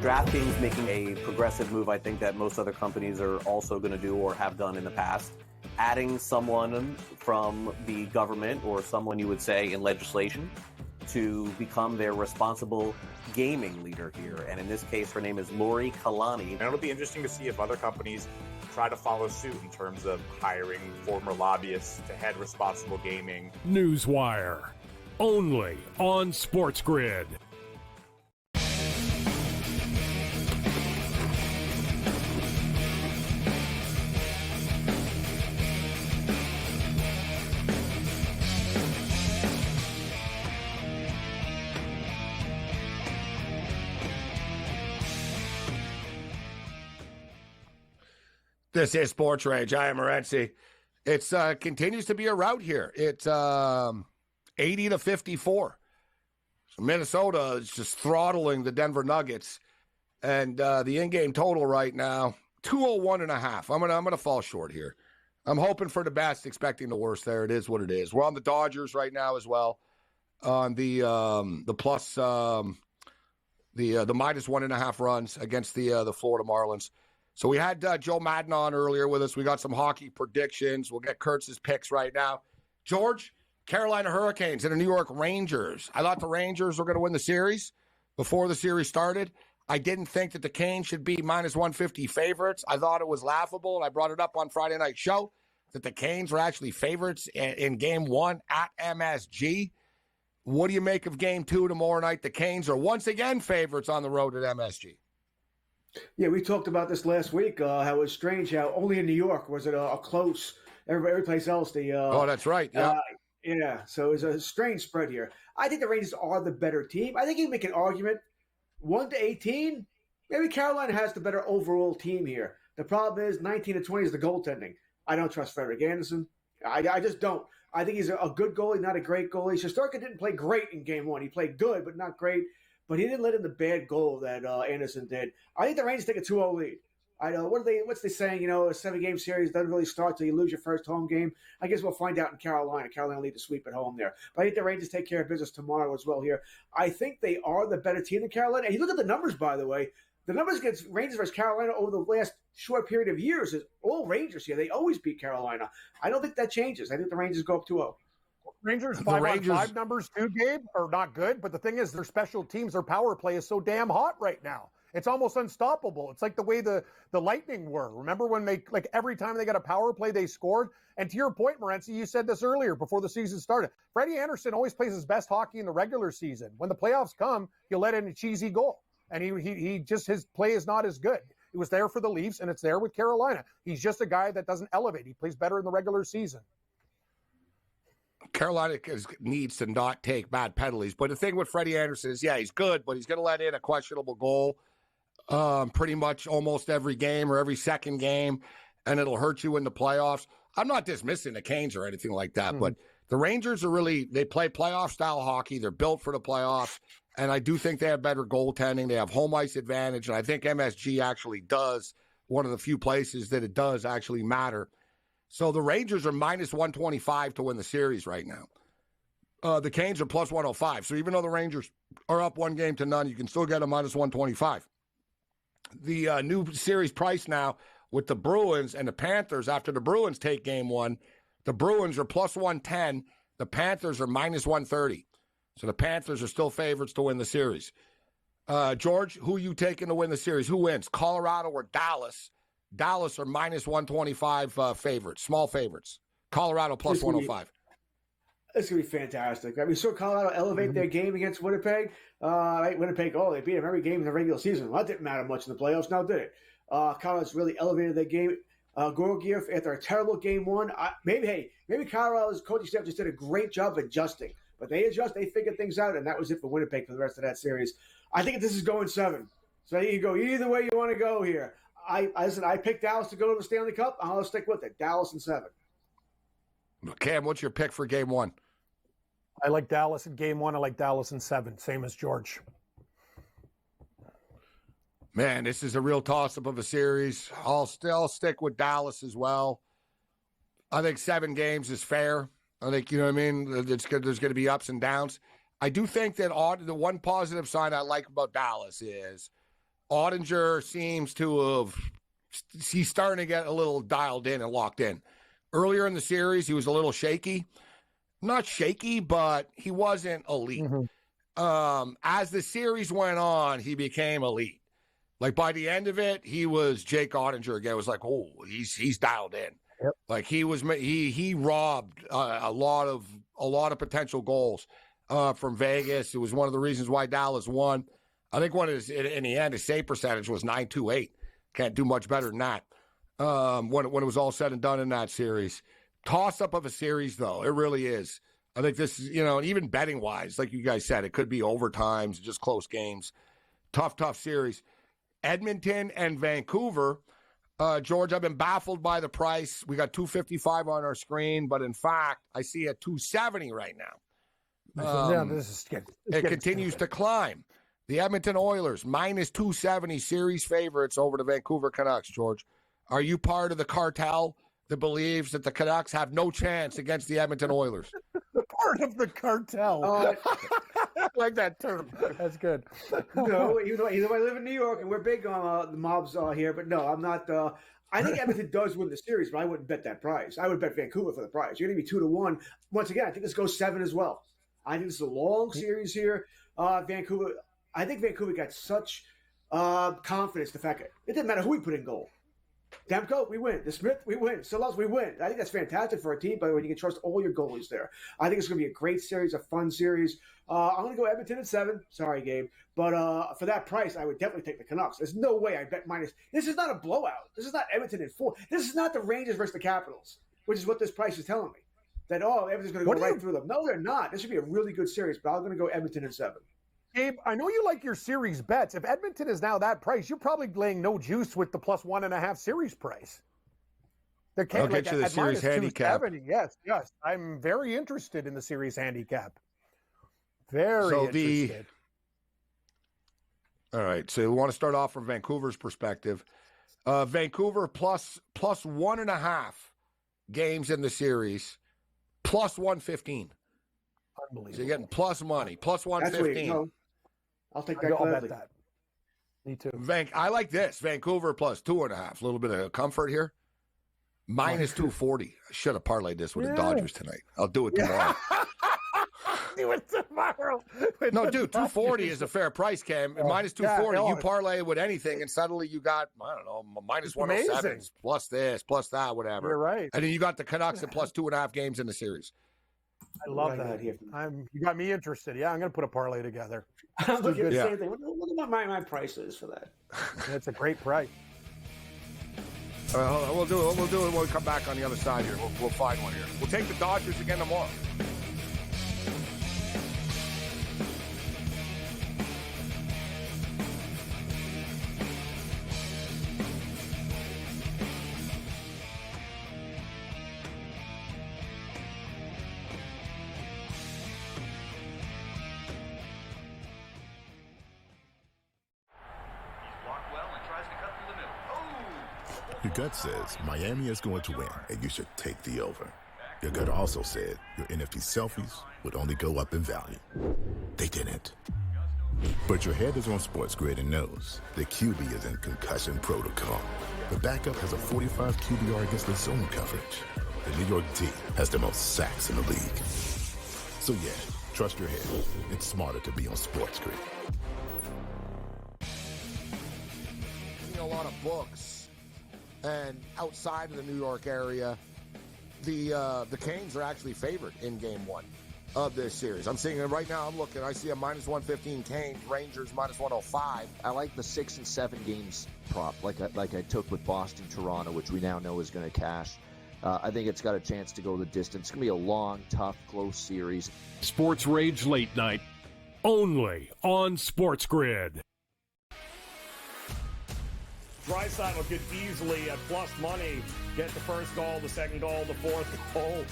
DraftKings making a progressive move, I think that most other companies are also going to do or have done in the past. Adding someone from the government or someone you would say in legislation to become their responsible gaming leader here. And in this case, her name is Lori Kalani. And it'll be interesting to see if other companies try to follow suit in terms of hiring former lobbyists to head responsible gaming. Newswire, only on SportsGrid. This is SportsRage. I am Morency. It continues to be a rout here. It's 80-54. So Minnesota is just throttling the Denver Nuggets, and the in-game total right now 201.5. I'm gonna fall short here. I'm hoping for the best, expecting the worst. There it is. What it is. We're on the Dodgers right now as well. On the plus the -1.5 runs against the Florida Marlins. So we had Joe Madden on earlier with us. We got some hockey predictions. We'll get Kurtz's picks right now. George, Carolina Hurricanes and the New York Rangers. I thought the Rangers were going to win the series before the series started. I didn't think that the Canes should be minus 150 favorites. I thought it was laughable, and I brought it up on Friday Night Show that the Canes were actually favorites in Game 1 at MSG. What do you make of Game 2 tomorrow night? The Canes are once again favorites on the road at MSG. Yeah, we talked about this last week, how it was strange how only in New York was it a close. Every place else, oh, that's right. Yeah. Yeah, so it's a strange spread here. I think the Rangers are the better team. I think you can make an argument 1-18. Maybe Carolina has the better overall team here. The problem is 19-20 is the goaltending. I don't trust Frederik Andersen. I just don't. I think he's a good goalie, not a great goalie. Shesterkin didn't play great in Game 1. He played good, but not great. But he didn't let in the bad goal that Andersen did. I think the Rangers take a 2-0 lead. I know what's they saying? A 7-game series doesn't really start till you lose your first home game. I guess we'll find out in Carolina. Carolina will need to sweep at home there. But I think the Rangers take care of business tomorrow as well here. I think they are the better team than Carolina. And you look at the numbers, by the way. The numbers against Rangers versus Carolina over the last short period of years is all Rangers here. They always beat Carolina. I don't think that changes. I think the Rangers go up 2-0. Rangers 5-on-5 numbers too, Gabe, are not good. But the thing is, their special teams, their power play is so damn hot right now. It's almost unstoppable. It's like the way the Lightning were. Remember when they, like every time they got a power play, they scored? And to your point, Morency, you said this earlier before the season started. Freddie Andersen always plays his best hockey in the regular season. When the playoffs come, he'll let in a cheesy goal. And he just, his play is not as good. It was there for the Leafs, and it's there with Carolina. He's just a guy that doesn't elevate. He plays better in the regular season. Carolina needs to not take bad penalties. But the thing with Freddie Andersen is, yeah, he's good, but he's going to let in a questionable goal pretty much almost every game or every second game, and it'll hurt you in the playoffs. I'm not dismissing the Canes or anything like that, but the Rangers are really, they play playoff-style hockey. They're built for the playoffs, and I do think they have better goaltending. They have home ice advantage, and I think MSG actually does, one of the few places that it does actually matter. So the Rangers are minus 125 to win the series right now. The Canes are plus 105. So even though the Rangers are up 1-0 you can still get a minus 125. The new series price now with the Bruins and the Panthers, after the Bruins take Game 1, the Bruins are plus 110. The Panthers are minus 130. So the Panthers are still favorites to win the series. George, who are you taking to win the series? Who wins, Colorado or Dallas? Dallas are minus 125 favorites, small favorites. Colorado plus 105. It's going to be fantastic. We saw Colorado elevate their game against Winnipeg. Winnipeg, they beat them every game in the regular season. Well, that didn't matter much in the playoffs, now did it? Colorado's really elevated their game. Georgiev, after a terrible Game 1, maybe Colorado's coaching staff just did a great job adjusting. But they figured things out, and that was it for Winnipeg for the rest of that series. I think this is going 7. So you can go either way you want to go here. I picked Dallas to go to the Stanley Cup. I'll stick with it. Dallas in 7. Cam, what's your pick for Game 1? I like Dallas in Game 1. I like Dallas in 7, same as George. Man, this is a real toss-up of a series. I'll still stick with Dallas as well. I think 7 games is fair. I think, you know what I mean? There's going to be ups and downs. I do think that the one positive sign I like about Dallas is Ottinger seems to have – he's starting to get a little dialed in and locked in. Earlier in the series, he was a little shaky. Not shaky, but he wasn't elite. As the series went on, he became elite. Like by the end of it, he was Jake Ottinger again. It was like, oh, he's dialed in. Yep. Like he robbed a lot of potential goals from Vegas. It was one of the reasons why Dallas won. I think in the end, his save percentage was .928. Can't do much better than that. When it was all said and done in that series. Toss-up of a series, though. It really is. I think this is, even betting-wise, like you guys said, it could be overtimes, just close games. Tough series. Edmonton and Vancouver. George, I've been baffled by the price. We got $255 on our screen, but in fact, I see it $270 right now. It continues to climb. The Edmonton Oilers, minus $270 series favorites over the Vancouver Canucks, George. Are you part of the cartel that believes that the Canucks have no chance against the Edmonton Oilers? Part of the cartel. I like that term. That's good. No, either way, I live in New York, and we're big on the mobs here, but no, I'm not. I think Edmonton does win the series, but I wouldn't bet that price. I would bet Vancouver for the price. You're going to be 2-1. Once again, I think this goes 7 as well. I think this is a long series here. Vancouver, I think Vancouver got such Confidence, the fact that it didn't matter who we put in goal. Demko, we win. The Smith, we win. Silas, we win. I think that's fantastic for a team, by the way. You can trust all your goalies there. I think it's going to be a great series, a fun series. I'm going to go Edmonton at 7. Sorry, Gabe. But for that price, I would definitely take the Canucks. There's no way I bet minus. This is not a blowout. This is not Edmonton at 4. This is not the Rangers versus the Capitals, which is what this price is telling me. That, Edmonton's going to go right through them. No, they're not. This should be a really good series, but I'm going to go Edmonton at 7. Gabe, I know you like your series bets. If Edmonton is now that price, you're probably laying no juice with the plus 1.5 series price. I'll get you the series handicap. Yes. I'm very interested in the series handicap. Very interested. All right, so we want to start off from Vancouver's perspective. Vancouver plus 1.5 games in the series, plus 115. Unbelievable. So you're getting plus money, plus 115. I'll take that. I'll bet that. Me too. I like this. Vancouver plus 2.5. A little bit of comfort here. Minus 240. I should have parlayed this with the Dodgers tonight. I'll do it tomorrow. Do it tomorrow. No, dude, 240 is a fair price, Cam. Minus 240, you parlay it with anything, and suddenly you got, I don't know, minus 107, plus this, plus that, whatever. You're right. And then you got the Canucks at plus 2.5 games in the series. I love that. You got me interested. Yeah, I'm going to put a parlay together. I'm looking at the same thing. Look at my prices for that. That's a great price. We'll do it when we come back on the other side here. We'll find one here. We'll take the Dodgers again tomorrow. Your gut says Miami is going to win, and you should take the over. Your gut also said your NFT selfies would only go up in value. They didn't. But your head is on SportsGrid and knows the QB is in concussion protocol. The backup has a 45 QBR against the zone coverage. The New York D has the most sacks in the league. So yeah, trust your head. It's smarter to be on SportsGrid. A lot of books. And outside of the New York area, the Canes are actually favored in Game 1 of this series. I'm seeing it right now. I'm looking. I see a minus 115 Canes, Rangers minus 105. I like the 6 and 7 games prop, like I took with Boston, Toronto, which we now know is going to cash. I think it's got a chance to go the distance. It's going to be a long, tough, close series. SportsRage Late Night, only on SportsGrid. Draisaitl could easily, at plus money, get the first goal, the second goal, the fourth goal.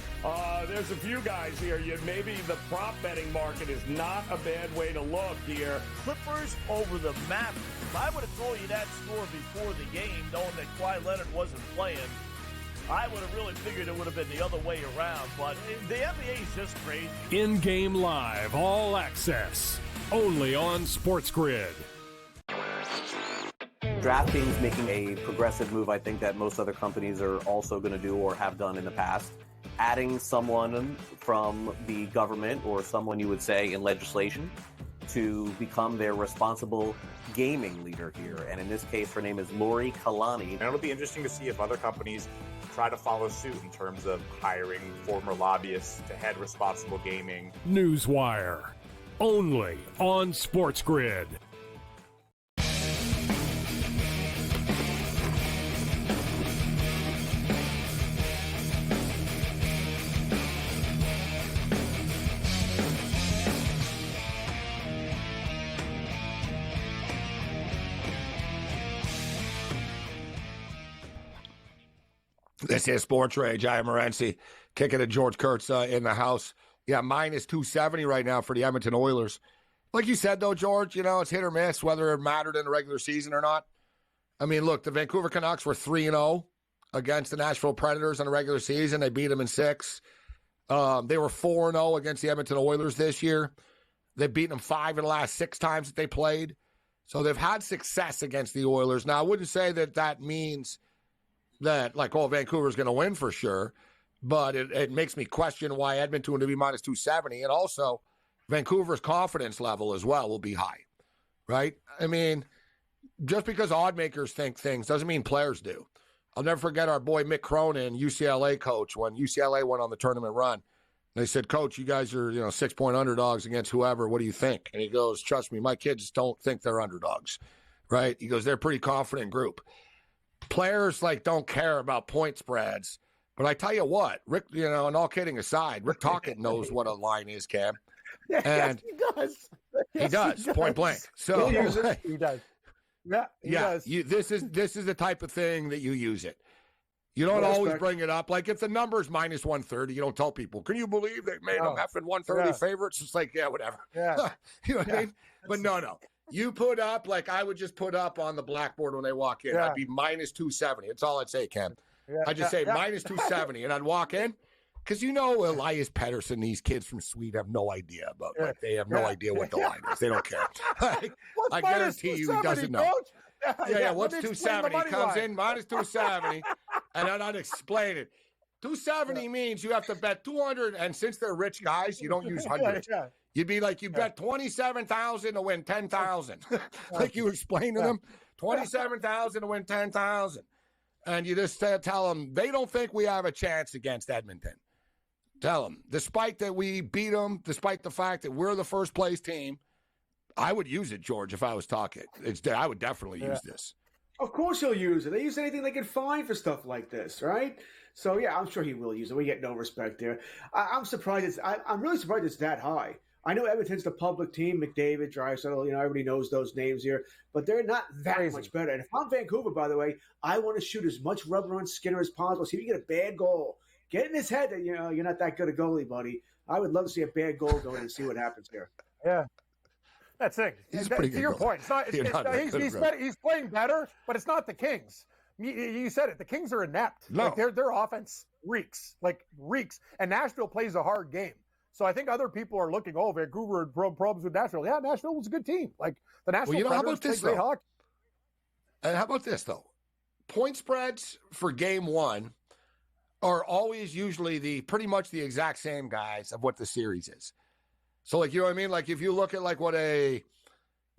There's a few guys here. Maybe the prop betting market is not a bad way to look here. Clippers over the Mavericks. If I would have told you that score before the game, knowing that Kawhi Leonard wasn't playing, I would have really figured it would have been the other way around. But the NBA is just crazy. In-game live, all access, only on SportsGrid. DraftKings making a progressive move, I think, that most other companies are also going to do or have done in the past. Adding someone from the government or someone you would say in legislation to become their responsible gaming leader here. And in this case, her name is Lori Kalani. And it'll be interesting to see if other companies try to follow suit in terms of hiring former lobbyists to head responsible gaming. Newswire, only on SportsGrid. This is SportsRage. I am Morency, kicking at George Kurtz in the house. Yeah, minus 270 right now for the Edmonton Oilers. Like you said, though, George, it's hit or miss whether it mattered in the regular season or not. I mean, look, the Vancouver Canucks were 3-0 against the Nashville Predators in the regular season. They beat them in 6. They were 4-0 against the Edmonton Oilers this year. They've beaten them 5 of the last 6 times that they played. So they've had success against the Oilers. Now, I wouldn't say that means that, Vancouver's going to win for sure, but it makes me question why Edmonton would be minus 270. And also, Vancouver's confidence level as well will be high, right? I mean, just because odd makers think things doesn't mean players do. I'll never forget our boy Mick Cronin, UCLA coach, when UCLA went on the tournament run. They said, Coach, you guys are 6-point underdogs against whoever. What do you think? And he goes, trust me, my kids don't think they're underdogs, right? He goes, they're a pretty confident group. Players don't care about point spreads. But I tell you what, Rick, and all kidding aside, Rick Tocchet knows what a line is, Cam. And yes, he does. He does, point blank. So he does. Yeah, he does. This is the type of thing that you use it. You don't always bring it up. Like if the number's minus 130, you don't tell people, can you believe they made them effing 130 favorites? It's like, yeah, whatever. Yeah. You know what I mean? But no. You put up, I would just put up on the blackboard when they walk in. I'd be minus 270. That's all I'd say, Ken. I'd just say minus 270, and I'd walk in. Because Elias Pettersson, these kids from Sweden have no idea about they have no idea what the line is. They don't care. I guarantee you he doesn't know. What's 270? He comes in minus 270, and then I'd explain it. 270 means you have to bet 200, and since they're rich guys, you don't use hundreds. You'd be like, you bet 27,000 to win 10,000. Like you explain to them, 27,000 to win 10,000. And you just tell them, they don't think we have a chance against Edmonton. Tell them, despite that we beat them, despite the fact that we're the first place team, I would use it, George, if I was talking. I would definitely use this. Of course he'll use it. They use anything they can find for stuff like this, right? So, yeah, I'm sure he will use it. We get no respect there. I'm surprised. I'm really surprised it's that high. I know Edmonton's the public team, McDavid, Draisaitl, everybody knows those names here, but they're not that much better. And if I'm Vancouver, by the way, I want to shoot as much rubber on Skinner as possible. See if you get a bad goal. Get in his head that, you're not that good a goalie, buddy. I would love to see a bad goal go in and see what happens here. Yeah. That's it. To your point, he's playing better, but it's not the Kings. You said it. The Kings are inept. No. Their offense reeks. And Nashville plays a hard game. So I think other people are looking, Vancouver had problems with Nashville. Yeah, Nashville was a good team. The Nashville Predators play great hockey. And how about this, though? Point spreads for game one are always usually pretty much the exact same guys of what the series is. So, you know what I mean? If you look at, what the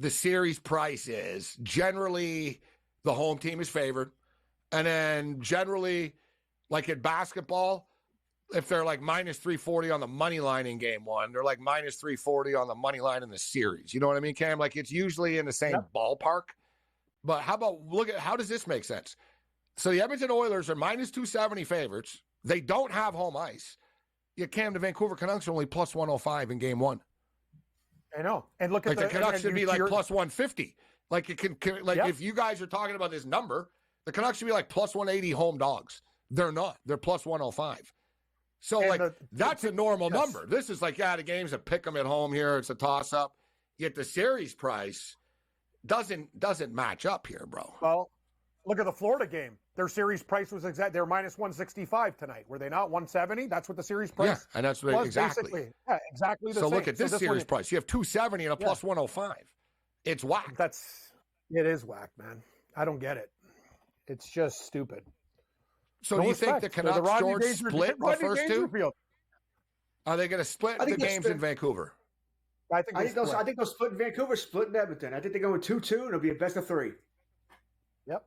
series price is, generally the home team is favored. And then generally, at basketball, if they're minus 340 on the money line in game one, they're minus 340 on the money line in the series. You know what I mean, Cam? It's usually in the same ballpark. But how does this make sense? So the Edmonton Oilers are minus 270 favorites. They don't have home ice. Cam, the Vancouver Canucks are only plus 105 in game one. I know. And look at the Canucks should be plus 150. If you guys are talking about this number, the Canucks should be plus 180 home dogs. They're not. They're plus 105. So, that's a normal number. This is the game's a pick 'em at home here. It's a toss-up. Yet the series price doesn't match up here, bro. Well, look at the Florida game. Their series price was they're minus 165 tonight. Were they not 170? That's what the series price was. Yeah, and that's what exactly. Basically. Yeah, exactly the same. So look at this series price. You have 270 and a plus 105. It's whack. It is whack, man. I don't get it. It's just stupid. So do you think the Canucks, George, split the first two? Are they going to split the games in Vancouver? I think they'll split in Vancouver, split in Edmonton. I think they're going 2-2, and it'll be a best of 3. Yep.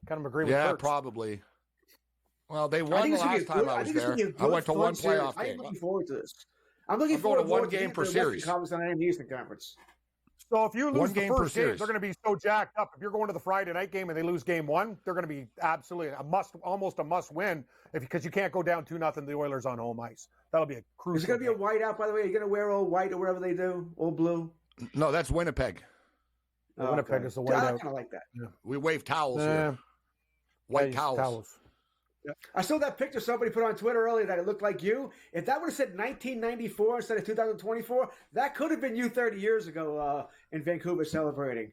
Kind of agree with Kurt. Yeah, probably. Well, they won the last time I was there. I went to one playoff game. I'm looking forward to this. I'm looking forward to one game per series. Conference and the Eastern Conference. So if you lose the first game, they're going to be so jacked up. If you're going to the Friday night game and they lose game one, they're going to be absolutely almost a must win because you can't go down 2-0 to the Oilers on home ice. That'll be a crucial. Is it going to be a white out, by the way? Are you going to wear all white or whatever they do, all blue? No, that's Winnipeg. Winnipeg is the white out. I kind of like that. Yeah. We wave towels here. White towels. Yeah. I saw that picture somebody put on Twitter earlier that it looked like you. If that would have said 1994 instead of 2024, that could have been you 30 years ago in Vancouver celebrating.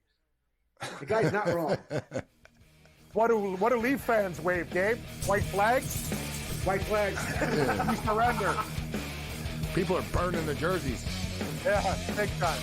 The guy's not wrong. What do Leaf fans wave, Gabe? White flags? White flags. We surrender. People are burning the jerseys. Yeah, big time.